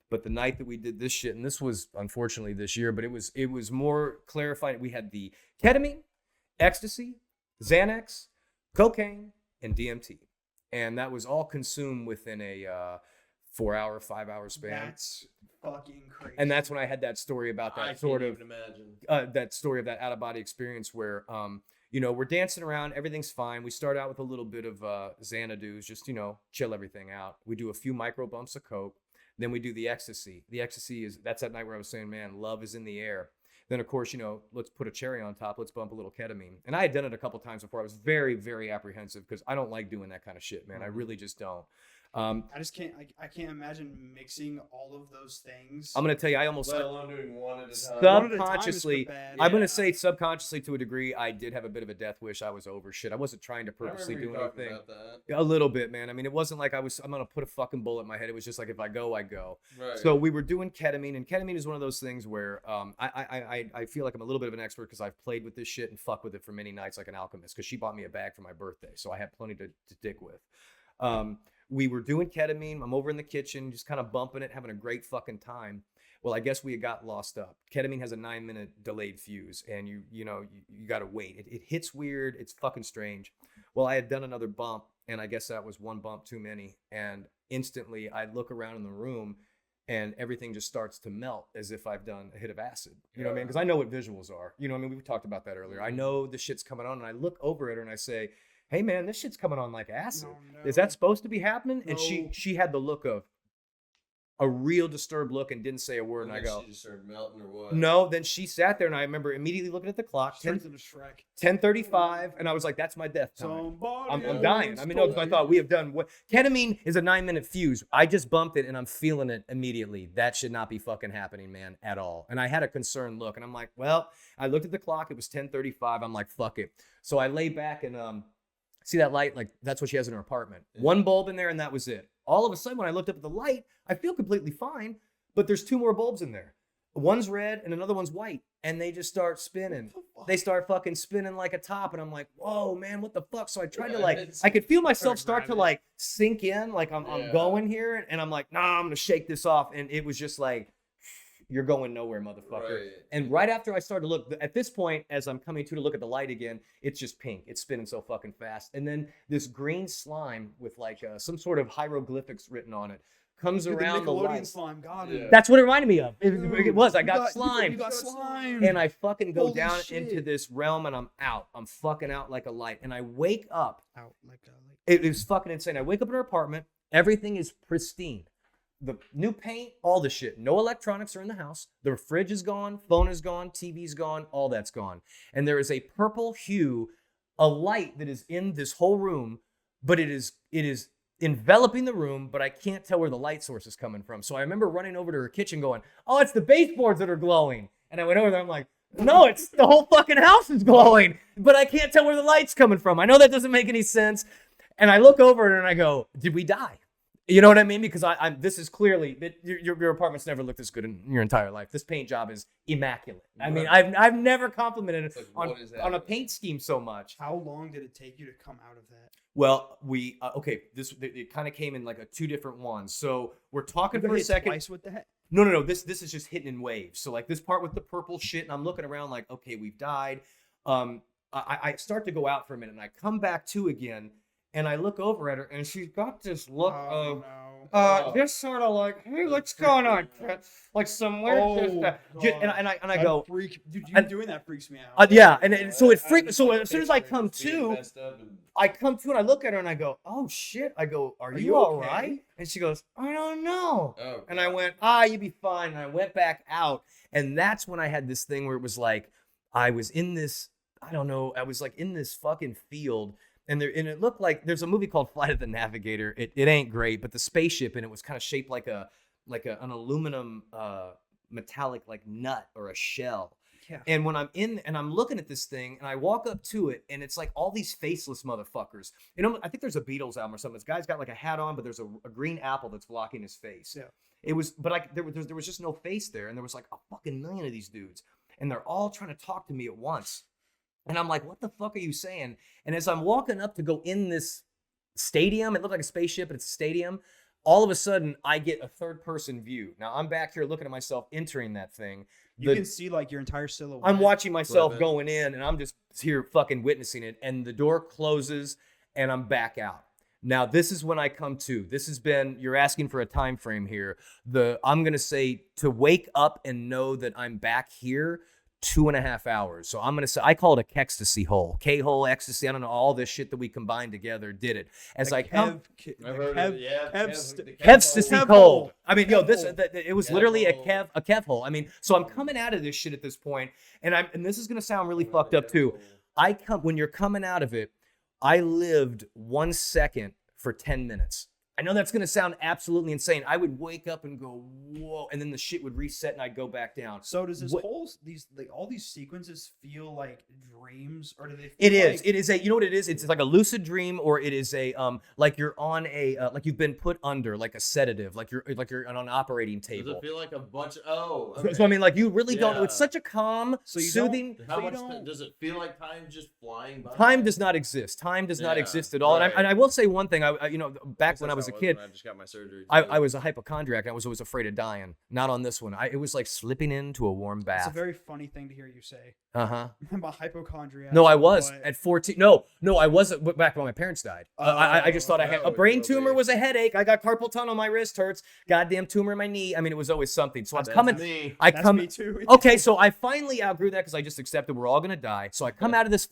But the night that we did this shit, and this was unfortunately this year, but it was more clarified. We had the ketamine, ecstasy, Xanax, cocaine, and DMT. And that was all consumed within a 4-hour, 5-hour span. That's fucking crazy. And that's when I had that story about that imagine that story of that out of body experience where, you know, we're dancing around, everything's fine. We start out with a little bit of Xanadu's, just, you know, chill everything out. We do a few micro bumps of coke. Then we do the ecstasy. The ecstasy that's that night where I was saying, man, love is in the air. Then, of course, you know, let's put a cherry on top. Let's bump a little ketamine. And I had done it a couple times before. I was very, very apprehensive because I don't like doing that kind of shit, man. I really just don't. I just can't. I can't imagine mixing all of those things. I'm gonna tell you, I almost let alone doing one at a time. Subconsciously, I'm gonna say subconsciously to a degree, I did have a bit of a death wish. I was over shit. I wasn't trying to purposely do anything. About that. A little bit, man. I mean, it wasn't like I'm gonna put a fucking bullet in my head. It was just like if I go, I go. Right. So we were doing ketamine, and ketamine is one of those things where I feel like I'm a little bit of an expert because I've played with this shit and fucked with it for many nights like an alchemist. Because she bought me a bag for my birthday, so I had plenty to dick with. We were doing ketamine. I'm over in the kitchen, just kind of bumping it, having a great fucking time. Well, I guess we had got lost up. Ketamine has a 9-minute delayed fuse, and you got to wait. It hits weird. It's fucking strange. Well, I had done another bump, and I guess that was one bump too many. And instantly, I look around in the room, and everything just starts to melt as if I've done a hit of acid. You know what I mean? Because I know what visuals are. You know what I mean? We talked about that earlier. I know the shit's coming on, and I look over at her and I say, hey, man, this shit's coming on like acid. No. Is that supposed to be happening? And No. she had the look of a real disturbed look and didn't say a word. And I go, she just started melting or what? no. Then she sat there, and I remember immediately looking at the clock, Turns into Shrek. 10:35, and I was like, that's my death time. Somebody I'm dying. I mean, no, because I thought we have done what ketamine is a 9-minute fuse. I just bumped it and I'm feeling it immediately. That should not be fucking happening, man, at all. And I had a concerned look, and I'm like, well, I looked at the clock. It was 10:35. I'm like, fuck it. So I lay back and see that light? Like, that's what she has in her apartment. One bulb in there, and that was it. All of a sudden, when I looked up at the light, I feel completely fine, but there's 2 more bulbs in there. One's red and another one's white, and they just start spinning. They start fucking spinning like a top, and I'm like, whoa, man, what the fuck? So I tried to, like, I could feel myself start to, like, sink in, like I'm going here, and I'm like, nah, I'm gonna shake this off, and it was just like, you're going nowhere, motherfucker. Right. And right after I started to look, at this point, as I'm coming to look at the light again, it's just pink. It's spinning so fucking fast. And then this green slime with like some sort of hieroglyphics written on it comes around the light. Slime, got it. That's what it reminded me of. It was. I got slime. You got slime. And I fucking go Holy down shit. into this realm, and I'm out. I'm fucking out like a light. And I wake up. Out like a It was fucking insane. I wake up in her apartment. Everything is pristine. The new paint, all the shit. No electronics are in the house. The fridge is gone, phone is gone, TV's gone, all that's gone. And there is a purple hue, a light that is in this whole room, but it is enveloping the room, but I can't tell where the light source is coming from. So I remember running over to her kitchen going, oh, it's the baseboards that are glowing. And I went over there, I'm like, no, it's the whole fucking house is glowing, but I can't tell where the light's coming from. I know that doesn't make any sense. And I look over at her and I go, did we die? You know what I mean? Because this is clearly, your apartment's never looked this good in your entire life. This paint job is immaculate. I mean, I've never complimented it on a paint scheme so much. How long did it take you to come out of that? Well, we it kind of came in like 2 different ones. So we're talking for a second. Twice with that? No. This is just hitting in waves. So like this part with the purple shit, and I'm looking around like, okay, we've died. I start to go out for a minute, and I come back to again. And I look over at her, and she's got this look of, just sort of like, hey, what's going on, kid? Like some weird stuff. And I go, freak. Dude, doing that freaks me out. yeah. And so it freaked. So as soon as I come to, and I look at her, and I go, oh shit. I go, are you all okay? right? And she goes, I don't know. Oh, and I went, you be fine. And I went back out, and that's when I had this thing where it was like, I was in this, I don't know, I was like in this fucking field. And it looked like there's a movie called Flight of the Navigator. It ain't great, but the spaceship in it was kind of shaped like an aluminum metallic like nut or a shell. Yeah. And when I'm in and I'm looking at this thing and I walk up to it and it's like all these faceless motherfuckers. You know, I think there's a Beatles album or something. This guy's got like a hat on, but there's a green apple that's blocking his face. Yeah. It was, but there was just no face there, and there was like a fucking million of these dudes, and they're all trying to talk to me at once. And I'm like, what the fuck are you saying? And as I'm walking up to go in this stadium, it looked like a spaceship, but it's a stadium. All of a sudden, I get a third-person view. Now, I'm back here looking at myself entering that thing. You can see, like, your entire silhouette. I'm watching myself going in, and I'm just here fucking witnessing it. And the door closes, and I'm back out. Now, this is when I come to. This has been, you're asking for a time frame here. I'm going to say to wake up and know that I'm back here, 2.5 hours. So I'm going to say, I call it a Kekstasy hole. K-hole, ecstasy, I don't know, all this shit that we combined together did it. As I come... Kekstasy cold. I mean, it was literally a Kev hole. I mean, so I'm coming out of this shit at this point, and this is going to sound really fucked up too. When you're coming out of it, I lived 1 second for 10 minutes. I know that's going to sound absolutely insane. I would wake up and go, whoa, and then the shit would reset and I'd go back down. So does all these sequences feel like dreams, or do they feel It is. like... It is you know what it is? It's like a lucid dream, or it is like you're on like you've been put under like a sedative, like you're on an operating table. Does it feel like a bunch So I mean, like you really don't know. It's such a calm, So you soothing. How much does it feel like time just flying by? Time does not exist. Time does not exist at all. Right. And I will say one thing. Back when I was was a kid, I just got my surgery. I was a hypochondriac. And I was always afraid of dying. Not on this one. It was like slipping into a warm It's bath. a very funny thing to hear you say. Uh-huh. I'm a hypochondriac. No, I was but- at 14. No, I wasn't back when my parents died. I just thought I had a brain tumor was a headache. I got carpal tunnel, my wrist hurts. Goddamn tumor in my knee. I mean, it was always something. So I was coming. That's me too. Okay, so I finally outgrew that because I just accepted we're all gonna die. So I come out of this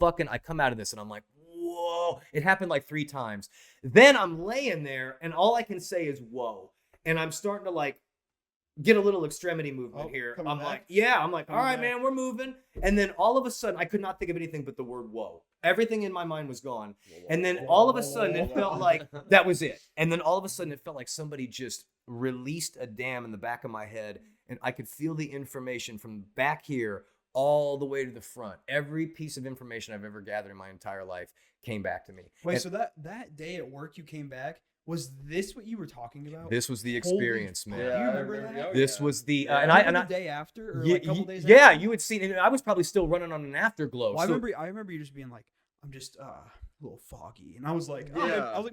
and I'm like, whoa. It happened like 3 times. Then I'm laying there and all I can say is whoa. And I'm starting to like get a little extremity movement here. I'm like, all right, man, we're moving. And then all of a sudden, I could not think of anything but the word whoa. Everything in my mind was gone. And then all of a sudden, it felt like that was it. And then all of a sudden, it felt like somebody just released a dam in the back of my head. And I could feel the information from back here all the way to the front. Every piece of information I've ever gathered in my entire life came back to me. Wait, And so that day at work you came back, was this what you were talking about? this was the experience, man. Do you remember that? This was the And the day after, or like a couple days yeah, after? you had seen it. I was probably still running on an afterglow. Well, so- I remember you just being like, I'm just a little foggy, and I was like,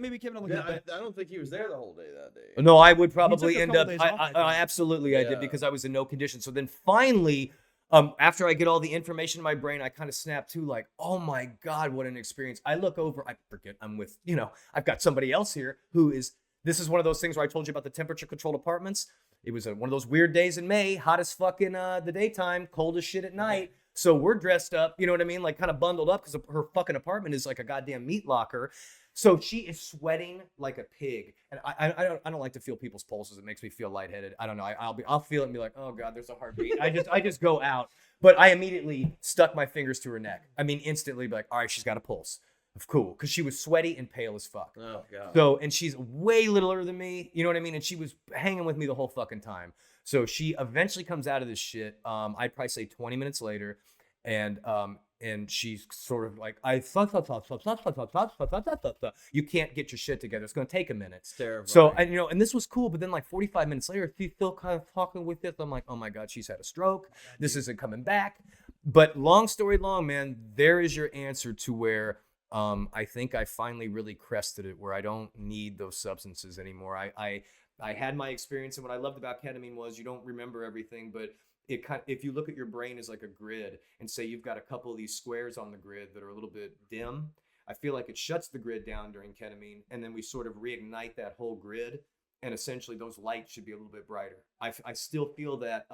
maybe Kevin, I'm looking Yeah, at I don't think he was there the whole day that day. No, I would took probably a end couple up. days off, I think. Absolutely, I did Yeah. because I was in no condition. So then finally, after I get all the information in my brain, I kind of snap to like, oh my God, what an experience. I look over, I forget I'm with, I've got somebody else here who is, this is one of those things where I told you about the temperature controlled apartments. It was one of those weird days in May, hot as fuck in the daytime, cold as shit at night. So we're dressed up, you know what I mean? Like kind of bundled up because her fucking apartment is like a goddamn meat locker. So she is sweating like a pig, and I don't like to feel people's pulses. It makes me feel lightheaded. I don't know. I'll feel it and be like, oh God, there's a heartbeat. I just go out, but I immediately stuck my fingers to her neck. I mean, instantly be like, all right, she's got a pulse. Cool, because she was sweaty and pale as fuck. Oh God. So, and she's way littler than me. You know what I mean? And she was hanging with me the whole fucking time. So she eventually comes out of this shit. I'd probably say 20 minutes later, and she's sort of like, you can't get your shit together. It's gonna take a minute. It's terrifying. So, and this was cool, but then like 45 minutes later, she's still kind of talking with this. I'm like, oh my God, she's had a stroke. This isn't coming back. But long story long, man, there is your answer to where I think I finally really crested it, where I don't need those substances anymore. I had my experience, and what I loved about ketamine was you don't remember everything, but if you look at your brain as like a grid and say you've got a couple of these squares on the grid that are a little bit dim, I feel like it shuts the grid down during ketamine, and then we sort of reignite that whole grid, and essentially those lights should be a little bit brighter. I still feel that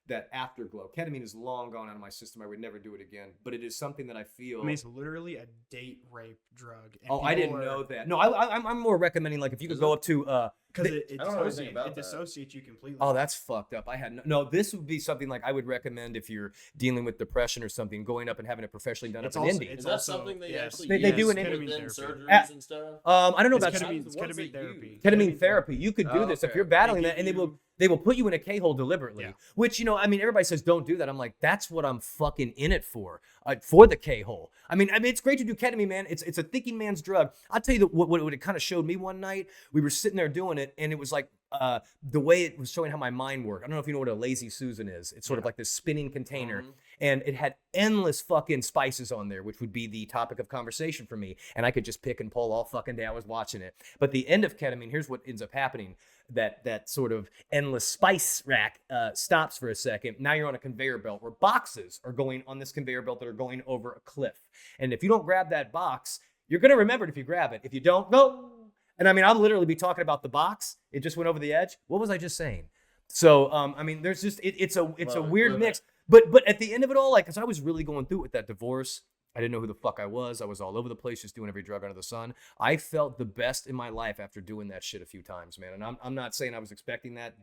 that afterglow. Ketamine is long gone out of my system. I would never do it again, but it is something that I feel. I mean, it's literally a date rape drug. And I didn't know that. No, I'm more recommending like if you could go up to because I don't know anything about it that. dissociates you completely. Oh, that's fucked up. I had no. This would be something like I would recommend if you're dealing with depression or something, going up and having it professionally done It's up in also- Indy. it's Is that also- something they yes. actually They do use an ketamine within therapy. surgeries and stuff? I don't know It's about ketamine, What does ketamine it therapy. ketamine therapy. You could do Oh, this if okay. you're battling They that, and give they will put you in a K-hole deliberately. Yeah. Which I mean, everybody says don't do that. I'm like, that's what I'm fucking in it for the K-hole. I mean, it's great to do ketamine, man. It's a thinking man's drug. I'll tell you what it kind of showed me one night. We were sitting there doing it, and it was like the way it was showing how my mind worked. I don't know if you know what a lazy Susan is. It's sort of like this spinning container. Mhm. And it had endless fucking spices on there, which would be the topic of conversation for me. And I could just pick and pull all fucking day I was watching it. But the end of ketamine, here's what ends up happening. That sort of endless spice rack stops for a second. Now you're on a conveyor belt where boxes are going on this conveyor belt that are going over a cliff. And if you don't grab that box, you're going to remember it if you grab it. If you don't, no. And I mean, I'll literally be talking about the box. It just went over the edge. What was I just saying? So, I mean, there's just, it's a weird mix. But at the end of it all, like, because I was really going through it with that divorce. I didn't know who the fuck I was. I was all over the place, just doing every drug under the sun. I felt the best in my life after doing that shit a few times, man. And I'm not saying I was expecting that,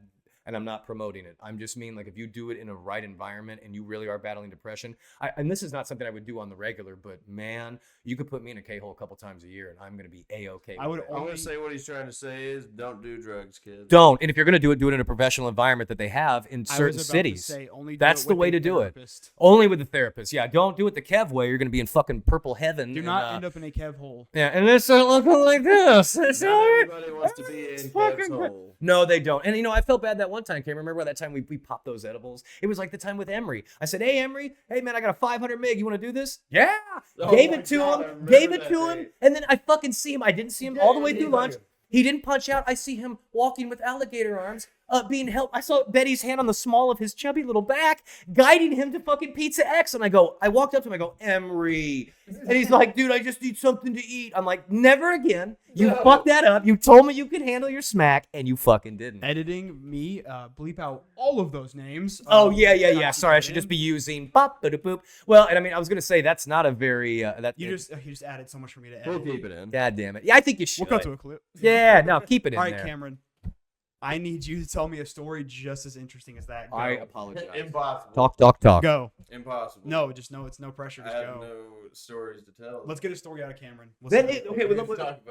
and I'm not promoting it. I'm just mean, like, if you do it in a right environment and you really are battling depression, and this is not something I would do on the regular, but man, you could put me in a K-hole a couple times a year, and I'm going to be A-okay. I would with it. I'm only gonna say what he's trying to say is don't do drugs, kids. Don't. And if you're going to do it in a professional environment that they have in I certain was about cities. to say, only do That's it the with way a to do it. therapist. Only with the therapist. Yeah, don't do it the Kev way. You're going to be in fucking purple heaven. Do and, not end up in a Kev hole. Yeah, and it's looking like this. It's Not all right. everybody wants to be in fucking Kev's great. hole. No, they don't. And I felt bad that one time. Can't remember that time we popped those edibles. It was like the time with Emery. I said, "Hey Emery, hey man, I got a 500 mig. You want to do this?" Yeah. Oh gave my it to God, I him. remember Gave it that to him. day. And then I fucking see him. I didn't see him all the way through lunch. He didn't punch out. I see him walking with alligator arms, being helped. I saw Betty's hand on the small of his chubby little back, guiding him to fucking Pizza X. And I walked up to him, I go, Emery. And he's like, dude, I just need something to eat. I'm like, never again. You fucked that up. You told me you could handle your smack, and you fucking didn't. Editing me, bleep out all of those names. Oh, yeah. Sorry, I should just be using bop, boop. Well, and I mean, I was going to say, that's not a very... You just added so much for me to edit. We'll keep it in. God damn it. Yeah, I think you should. We'll cut to a clip. Yeah, no, keep it in All right, there. Cameron. I need you to tell me a story just as interesting as that. Go. I apologize. Impossible. Talk. Go. Impossible. No, it's no pressure. I Just have go. no stories to tell. Let's get a story out of Cameron.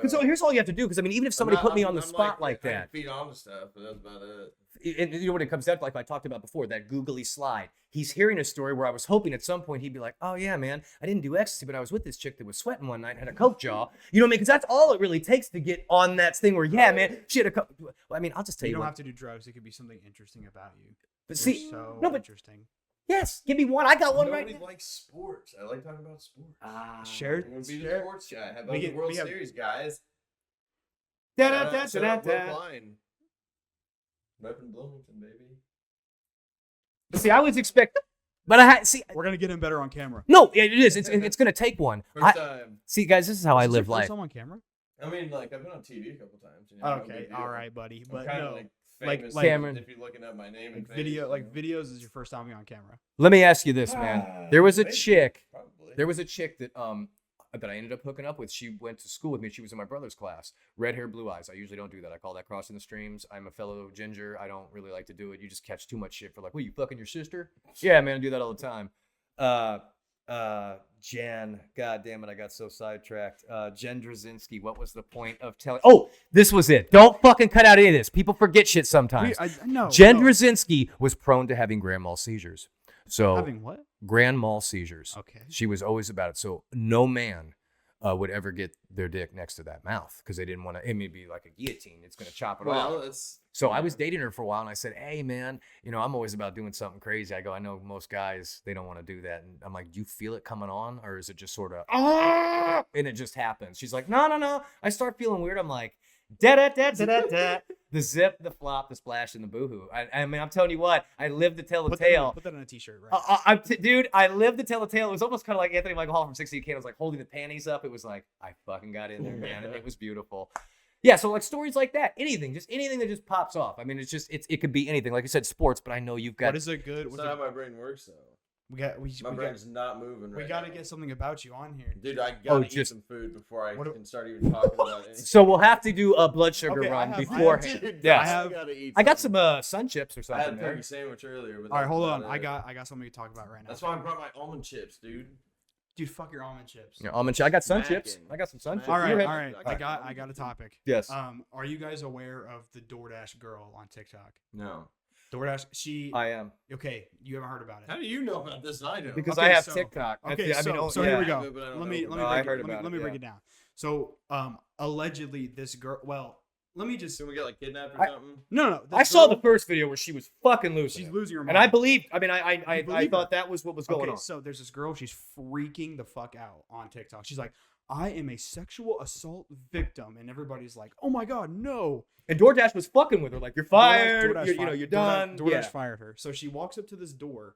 So here's all you have to do, because I mean, even if somebody put me on the spot like I that, feed on to stuff, but that's about it. and you know what it comes down to, like I talked about before, that googly slide. He's hearing a story where I was hoping at some point he'd be like, oh yeah, man, I didn't do ecstasy, but I was with this chick that was sweating one night and had a coke jaw. You know what I mean? Because that's all it really takes to get on that thing where, yeah, man, she had a coke. Well, I mean, I'll just tell you. You don't what. have to do drugs. It could be something interesting about you. But You're see, so no, but interesting. yes, give me one. I got one Nobody right now. likes sports. I like talking about sports. Shared. I'm gonna be the sports guy. How about the World Series, guys? Shout out Will Klein. Up in Bloomington, baby. See, I was expecting, but I had see. We're gonna get him better on camera. No, it is. It's gonna take one. First time. See, guys, this is how I Is this live your life. first time on camera? I mean, like, I've been on TV a couple times. You know, no Okay, big deal. all right, buddy. I'm But kind no, of like like- famous like- Cameron. if you're looking up my name and videos is your first time being on camera. Let me ask you this, man. There was a Maybe. chick. Probably. There was a chick that that I ended up hooking up with. She went to school with me. She was in my brother's class. Red hair, blue eyes. I usually don't do that. I call that crossing the streams. I'm a fellow ginger. I don't really like to do it. You just catch too much shit for like, what, you fucking your sister? Yeah, man, I do that all the time. Jen, god damn it, I got so sidetracked. Jen Drzezinski, what was the point of telling? Oh, this was it. Don't fucking cut out any of this. People forget shit sometimes. Jen Drzezinski was prone to having grand mal seizures. So Having what? grand mal seizures. Okay. She was always about it. So no man would ever get their dick next to that mouth because they didn't want to. It may be like a guillotine. It's going to chop it off. So I was dating her for a while, and I said, hey, man, you know, I'm always about doing something crazy. I go, I know most guys, they don't want to do that. And I'm like, do you feel it coming on, or is it just sort of, and it just happens? She's like, no. I start feeling weird. I'm like, da-da-da-da-da-da. The zip, the flop, the splash, and the boohoo. I mean, I'm telling you what, I lived to tell the tale. Put that on a t-shirt, right? Dude, I lived to tell the tale. It was almost kind of like Anthony Michael Hall from 60 Candles, like holding the panties up. It was like, I fucking got in there, man, and it was beautiful. Yeah, so like stories like that, anything that just pops off. I mean, it could be anything. Like you said, sports, but I know you've got. What is a good? That's not how my brain works, though. My brain's not moving. We gotta get something about you on here, dude. I gotta eat some food before I can start even talking about it. So we'll have to do a blood sugar run beforehand. Yeah, I got some sun chips or something. I had a turkey sandwich earlier. But all right, hold on. I got something to talk about right now. That's why I brought my almond chips, dude. Dude, fuck your almond chips. Yeah, almond chips. I got sun chips. I got some sun chips. All right. I got a topic. Yes. Are you guys aware of the DoorDash girl on TikTok? No. DoorDash. I am. Okay, you haven't heard about it. How do you know about this? I know Because okay, I have so, TikTok. Okay, so here we go. Let me break it down. So, allegedly, this girl. Well, let me just. Can we get like kidnapped or something? No. I saw the first video where she was fucking losing. She's losing her mind. And I believed. I mean, I thought that was what was going on. So there's this girl. She's freaking the fuck out on TikTok. She's like, I am a sexual assault victim, and everybody's like, oh my god, no. And DoorDash was fucking with her, like, you're fired. You're done. DoorDash fired her. So she walks up to this door,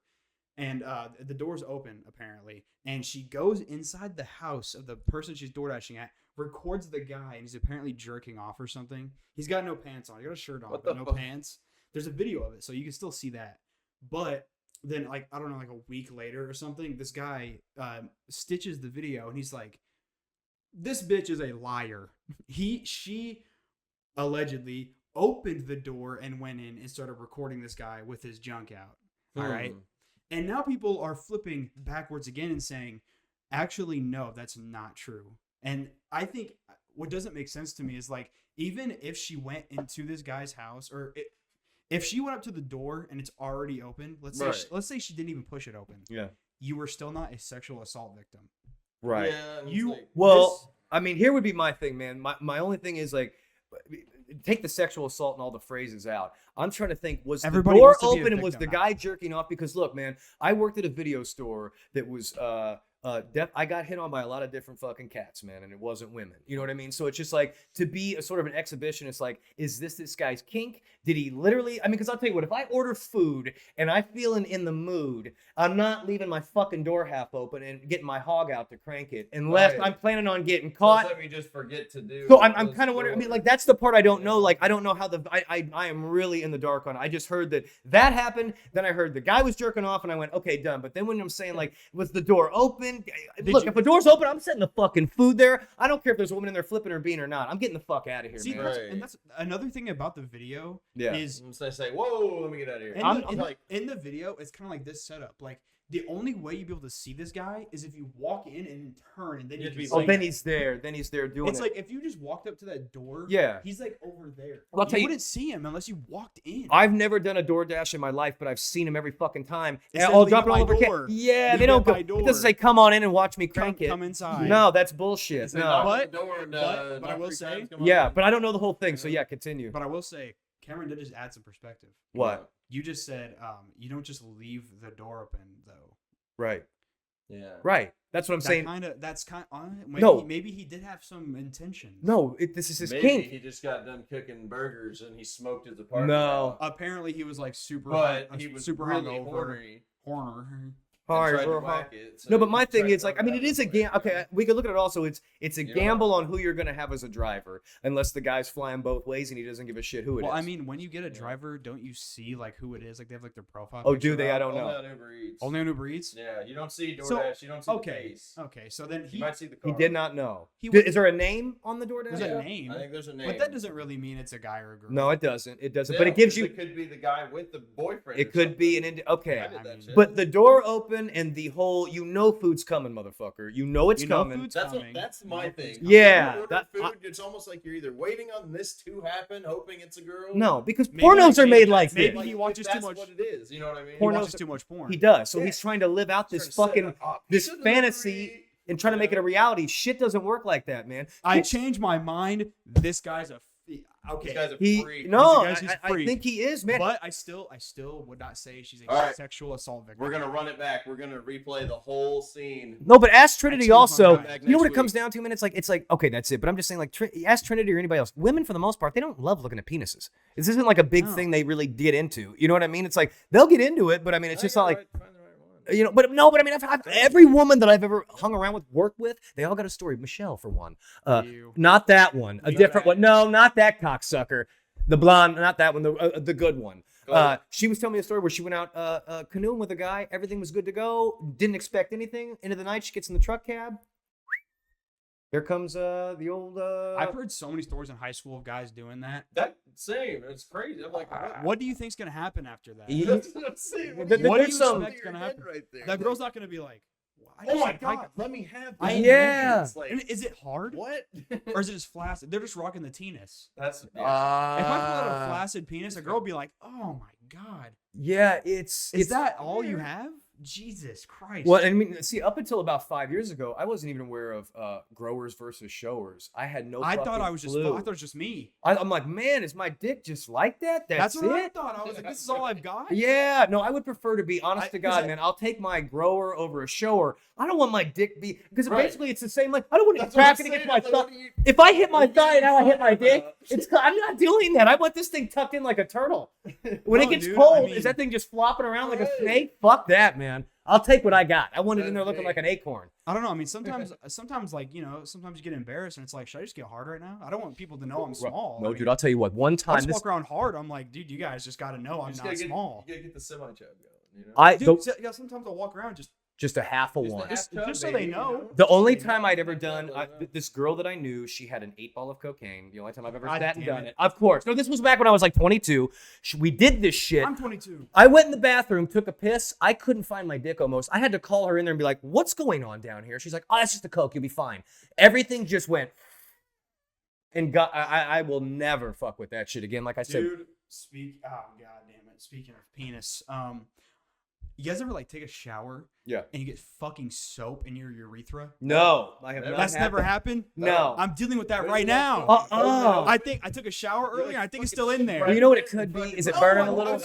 and the door's open apparently, and she goes inside the house of the person she's DoorDashing at, records the guy, and he's apparently jerking off or something. He's got no pants on. He got a shirt on, but no pants. There's a video of it, so you can still see that. But then, like, I don't know, like a week later or something, this guy stitches the video, and he's like, this bitch is a liar. She allegedly opened the door and went in and started recording this guy with his junk out. All right. And now people are flipping backwards again and saying, actually, no, that's not true. And I think what doesn't make sense to me is, like, even if she went into this guy's house, or if she went up to the door and it's already open, let's say she didn't even push it open. Yeah. You were still not a sexual assault victim. Right. Yeah, I mean, here would be my thing, man. My only thing is, like, take the sexual assault and all the phrases out. I'm trying to think, was Everybody the door wants to be a open and was victim the guy jerking off? Because look, man, I worked at a video store that was I got hit on by a lot of different fucking cats, man, and it wasn't women. You know what I mean? So it's just like to be a sort of an exhibition. It's like, is this guy's kink? Did he literally? I mean, because I'll tell you what, if I order food and I feeling in the mood, I'm not leaving my fucking door half open and getting my hog out to crank it unless I'm planning on getting caught. Let me just forget to do. So I'm kind of wondering. I mean, like that's the part I don't know. Like I don't know how I am really in the dark on it. I just heard that happened. Then I heard the guy was jerking off, and I went, okay, done. But then when I'm saying like, was the door open? Look, if the door's open, I'm setting the fucking food there. I don't care if there's a woman in there flipping her bean or not. I'm getting the fuck out of here, man. And that's another thing about the video. Is I say, whoa, let me get out of here. In the video, it's kind of like this setup. Like the only way you'd be able to see this guy is if you walk in and then turn, and then you just then he's there. Then he's there doing it. It's like if you just walked up to that door. Yeah. He's like over there. Well, you wouldn't see him unless you walked in. I've never done a DoorDash in my life, but I've seen him every fucking time. I'll drop it all over. Yeah, they don't go. It doesn't say come on in and watch me crank it. Come inside. No, that's bullshit. No. But I will say. Yeah, but I don't know the whole thing. So yeah, continue. But I will say, Cameron did just add some perspective. What? You just said you don't just leave the door open though. Right. Yeah. Right. That's what I'm saying. Maybe he did have some intentions. No, this is his maybe kink. He just got done cooking burgers and he smoked his apartment. No. Apparently he was like super. But he was super really horny. No, but my thing is like, I mean, it is a gamble. Okay, we could look at it also. It's a gamble on who you're gonna have as a driver, unless the guy's flying both ways and he doesn't give a shit who it is. Well, I mean, when you get a driver, don't you see like who it is? Like they have like their profile. Oh, do they? I don't know. Only on Uber Eats. Only on Uber Eats? Yeah, you don't see DoorDash. You don't see the face. Okay, so then you might see the car. He did not know. Is there a name on the DoorDash? There's a name. I think there's a name. But that doesn't really mean it's a guy or a girl. No, it doesn't. It doesn't. Yeah, but it gives you. It could be the guy with the boyfriend. It could be an okay. But the door open and the whole, food's coming, motherfucker. You know it's coming. That's my thing. Yeah. It's almost like you're either waiting on this to happen, hoping it's a girl. No, because pornos are made like this. Maybe he watches too much. That's what it is. You know what I mean? He watches too much porn. He does. So he's trying to live out this fucking fantasy and trying to make it a reality. Shit doesn't work like that, man. I changed my mind. This guy's a okay. This guy's a freak. No, I think he is, man. But I still would not say she's a sexual assault victim. We're gonna run it back. We're gonna replay the whole scene. No, but ask Trinity also. You know what it comes down to, man? It's like okay, that's it. But I'm just saying, like, ask Trinity or anybody else. Women, for the most part, they don't love looking at penises. This isn't like a big thing they really get into. You know what I mean? It's like they'll get into it, but I mean, it's just not like. But I mean, every woman that I've ever hung around with, worked with, they all got a story. Michelle, for one. Not that one. A different one. No, not that cocksucker. The blonde, not that one. The good one. She was telling me a story where she went out canoeing with a guy. Everything was good to go. Didn't expect anything. End of the night, she gets in the truck cab. Here comes the old. I've heard so many stories in high school of guys doing that. Same. It's crazy. I'm like, what do you think's gonna happen after that? What do you expect's gonna happen? Right there. That girl's not gonna be like, oh my god, let me have that. Yeah. Like, is it hard? What? Or is it just flaccid? They're just rocking the penis. That's. If I pull out a flaccid penis, a girl would be like, oh my god. Yeah, is that all you have? Jesus Christ. Well, I mean, see, up until about 5 years ago, I wasn't even aware of growers versus showers. I had no. I thought it was just me. I'm like, man, is my dick just like that? That's what I thought. I was like, this is all I've got. Yeah, no, I would prefer to be honest to God, man. I'll take my grower over a shower. I don't want my dick be because basically it's the same. Like, I don't want it cracking against my thigh. If I hit my thigh and now I hit my dick, I'm not doing that. I want this thing tucked in like a turtle. When it gets cold, is that thing just flopping around like a snake? Fuck that, man. I'll take what I got. I want it in there looking like an acorn. I don't know. I mean, sometimes like, sometimes you get embarrassed and it's like, should I just get hard right now? I don't want people to know I'm small. No, dude, I'll tell you what. One time, I just walk around hard. I'm like, dude, you guys just got to know I'm not small. You got to get the semi-chub going. Sometimes I'll walk around just a half of one. Just so they know. The only time I'd ever done, this girl that I knew, she had an 8-ball of cocaine. The only time I've ever sat and done it. Of course. No, this was back when I was like 22. We did this shit. I'm 22. I went in the bathroom, took a piss. I couldn't find my dick almost. I had to call her in there and be like, what's going on down here? She's like, oh, that's just the coke. You'll be fine. Everything just went. And God, I will never fuck with that shit again. Like I said. Dude, God damn it. Speaking of penis, you guys ever like take a shower? Yeah. And you get fucking soap in your urethra? No, I have not. That's never happened? No. I'm dealing with that right now. I think I took a shower earlier. I think it's still in there. You know what it could be? Is it burning a little?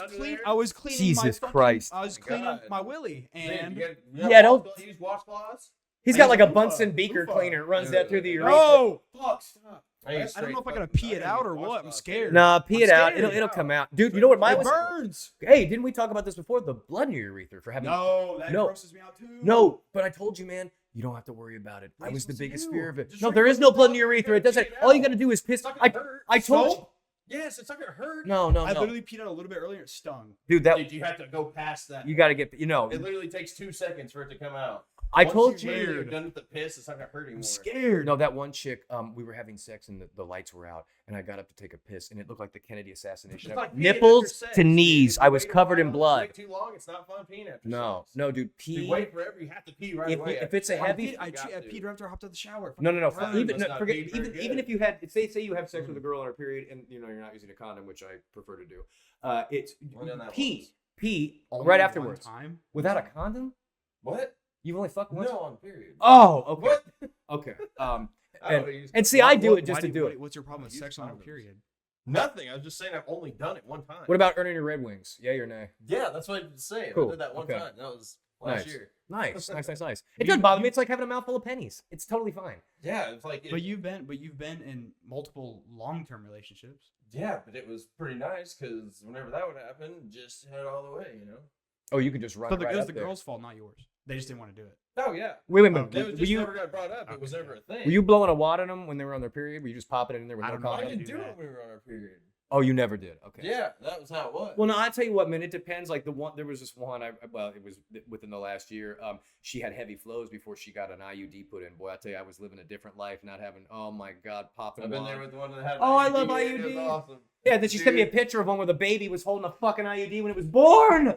I was cleaning Jesus Christ. I was cleaning my willy and don't use washcloths. He's got like a Bunsen beaker cleaner. Runs that through the urethra. No! Fuck, stop. I don't know if I gotta pee it out or what. I'm scared. Nah, pee it out. scared. It'll come out. Dude, you know what mine was? burns. Hey, didn't we talk about this before? The blood in your urethra for having... No, that grosses me out too. No, but I told you, man, you don't have to worry about it. I was the biggest fear of it. Just No, drink there is it. no blood in your urethra. It doesn't. All you gotta do is piss. It's not gonna hurt. I told you. Yes, it's not gonna hurt. No. I literally peed out a little bit earlier. It stung. Dude, that Dude, you have to go past that. you gotta get. It literally takes 2 seconds for it to come out. I Once told you're done with the piss, it's not gonna hurt anymore. I'm scared. No, that one chick, we were having sex and the lights were out, and I got up to take a piss, and it looked like the Kennedy assassination. It's like peeing Nipples after sex, to dude. knees. If you I was wait a covered in while, blood. Wait too long, it's not fun peeing after No, sex. no, dude, If you pee. wait forever, you have to pee right away. If it's a heavy, I peed right after I hopped out of the shower. no. Burns. Even That's not forget. being very Even good. if you had, say you have sex with a girl on her period, and you're not using a condom, which I prefer to do. It's Only done that pee Only right one afterwards time? without a condom. What? You've only fucked once. No, on period. Oh, okay. What? Okay. I don't use And see, condoms. I do it just to do it. What's your problem with Use sex on a condoms. period? Nothing. I was just saying I've only done it one time. What about earning your Red Wings? Yay or nay? Yeah, that's what I was saying. Cool. I did that one Okay. time. That was last year. Nice. It doesn't bother me. It's like having a mouthful of pennies. It's totally fine. Yeah, it's like. But you've been in multiple long-term relationships. Yeah, but it was pretty nice because whenever that would happen, just head all the way, you know. Oh, you can just run So right it was up the there. girl's fault, not yours. They just didn't want to do it. Oh yeah. Wait, It was were just you never got brought up. It was never a thing. were you blowing a wad on them when they were on their period? Were you just popping it in there with I no don't know. I condom? didn't do do that. it when we were on our period. Oh, you never did. Okay. Yeah, that was how it was. Well, no, I tell you what, man. It depends. Like there was this one. It was within the last year. She had heavy flows before she got an IUD put in. Boy, I tell you, I was living a different life, not having. Oh my God, popping. I've been there with the one that had. Oh, I IUD. love It was IUD. awesome. Yeah, then she sent me a picture of one where the baby was holding a fucking IUD when it was born.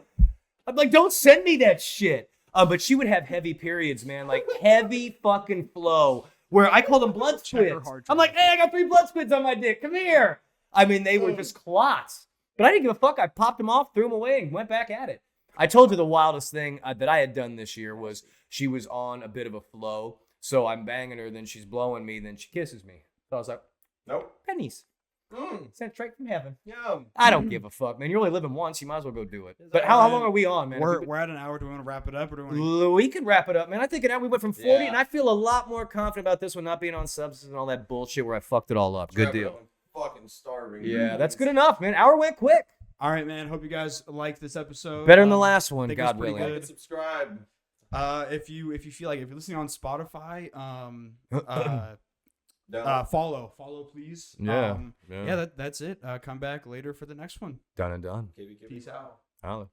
I'm like, don't send me that shit. But she would have heavy periods, man, like heavy fucking flow, where I call them blood squids. I'm like, hey, I got 3 blood squids on my dick. Come here. I mean, they were just clots. But I didn't give a fuck. I popped them off, threw them away, and went back at it. I told you the wildest thing that I had done this year was she was on a bit of a flow. So I'm banging her, then she's blowing me, then she kisses me. So I was like, Nope. pennies. Sent straight from heaven. Yum. I don't give a fuck, man. You're only living once. You might as well go do it. But how long are we on, man? We're at an hour. Do we want to wrap it up, or do we want to... We could wrap it up, man. I think we went from 40, Yeah. and I feel a lot more confident about this one not being on substance and all that bullshit where I fucked it all up. Good Wrap it deal. up, I'm fucking starving. Yeah, that's good enough, man. Hour went quick. All right, man. Hope you guys liked this episode. Better than the last one, think it was God pretty willing. good. Like and subscribe. If you feel like if you're listening on Spotify, Down. follow please. Yeah. That's it. Come back later for the next one. Done and done. KB. Peace out. Holla.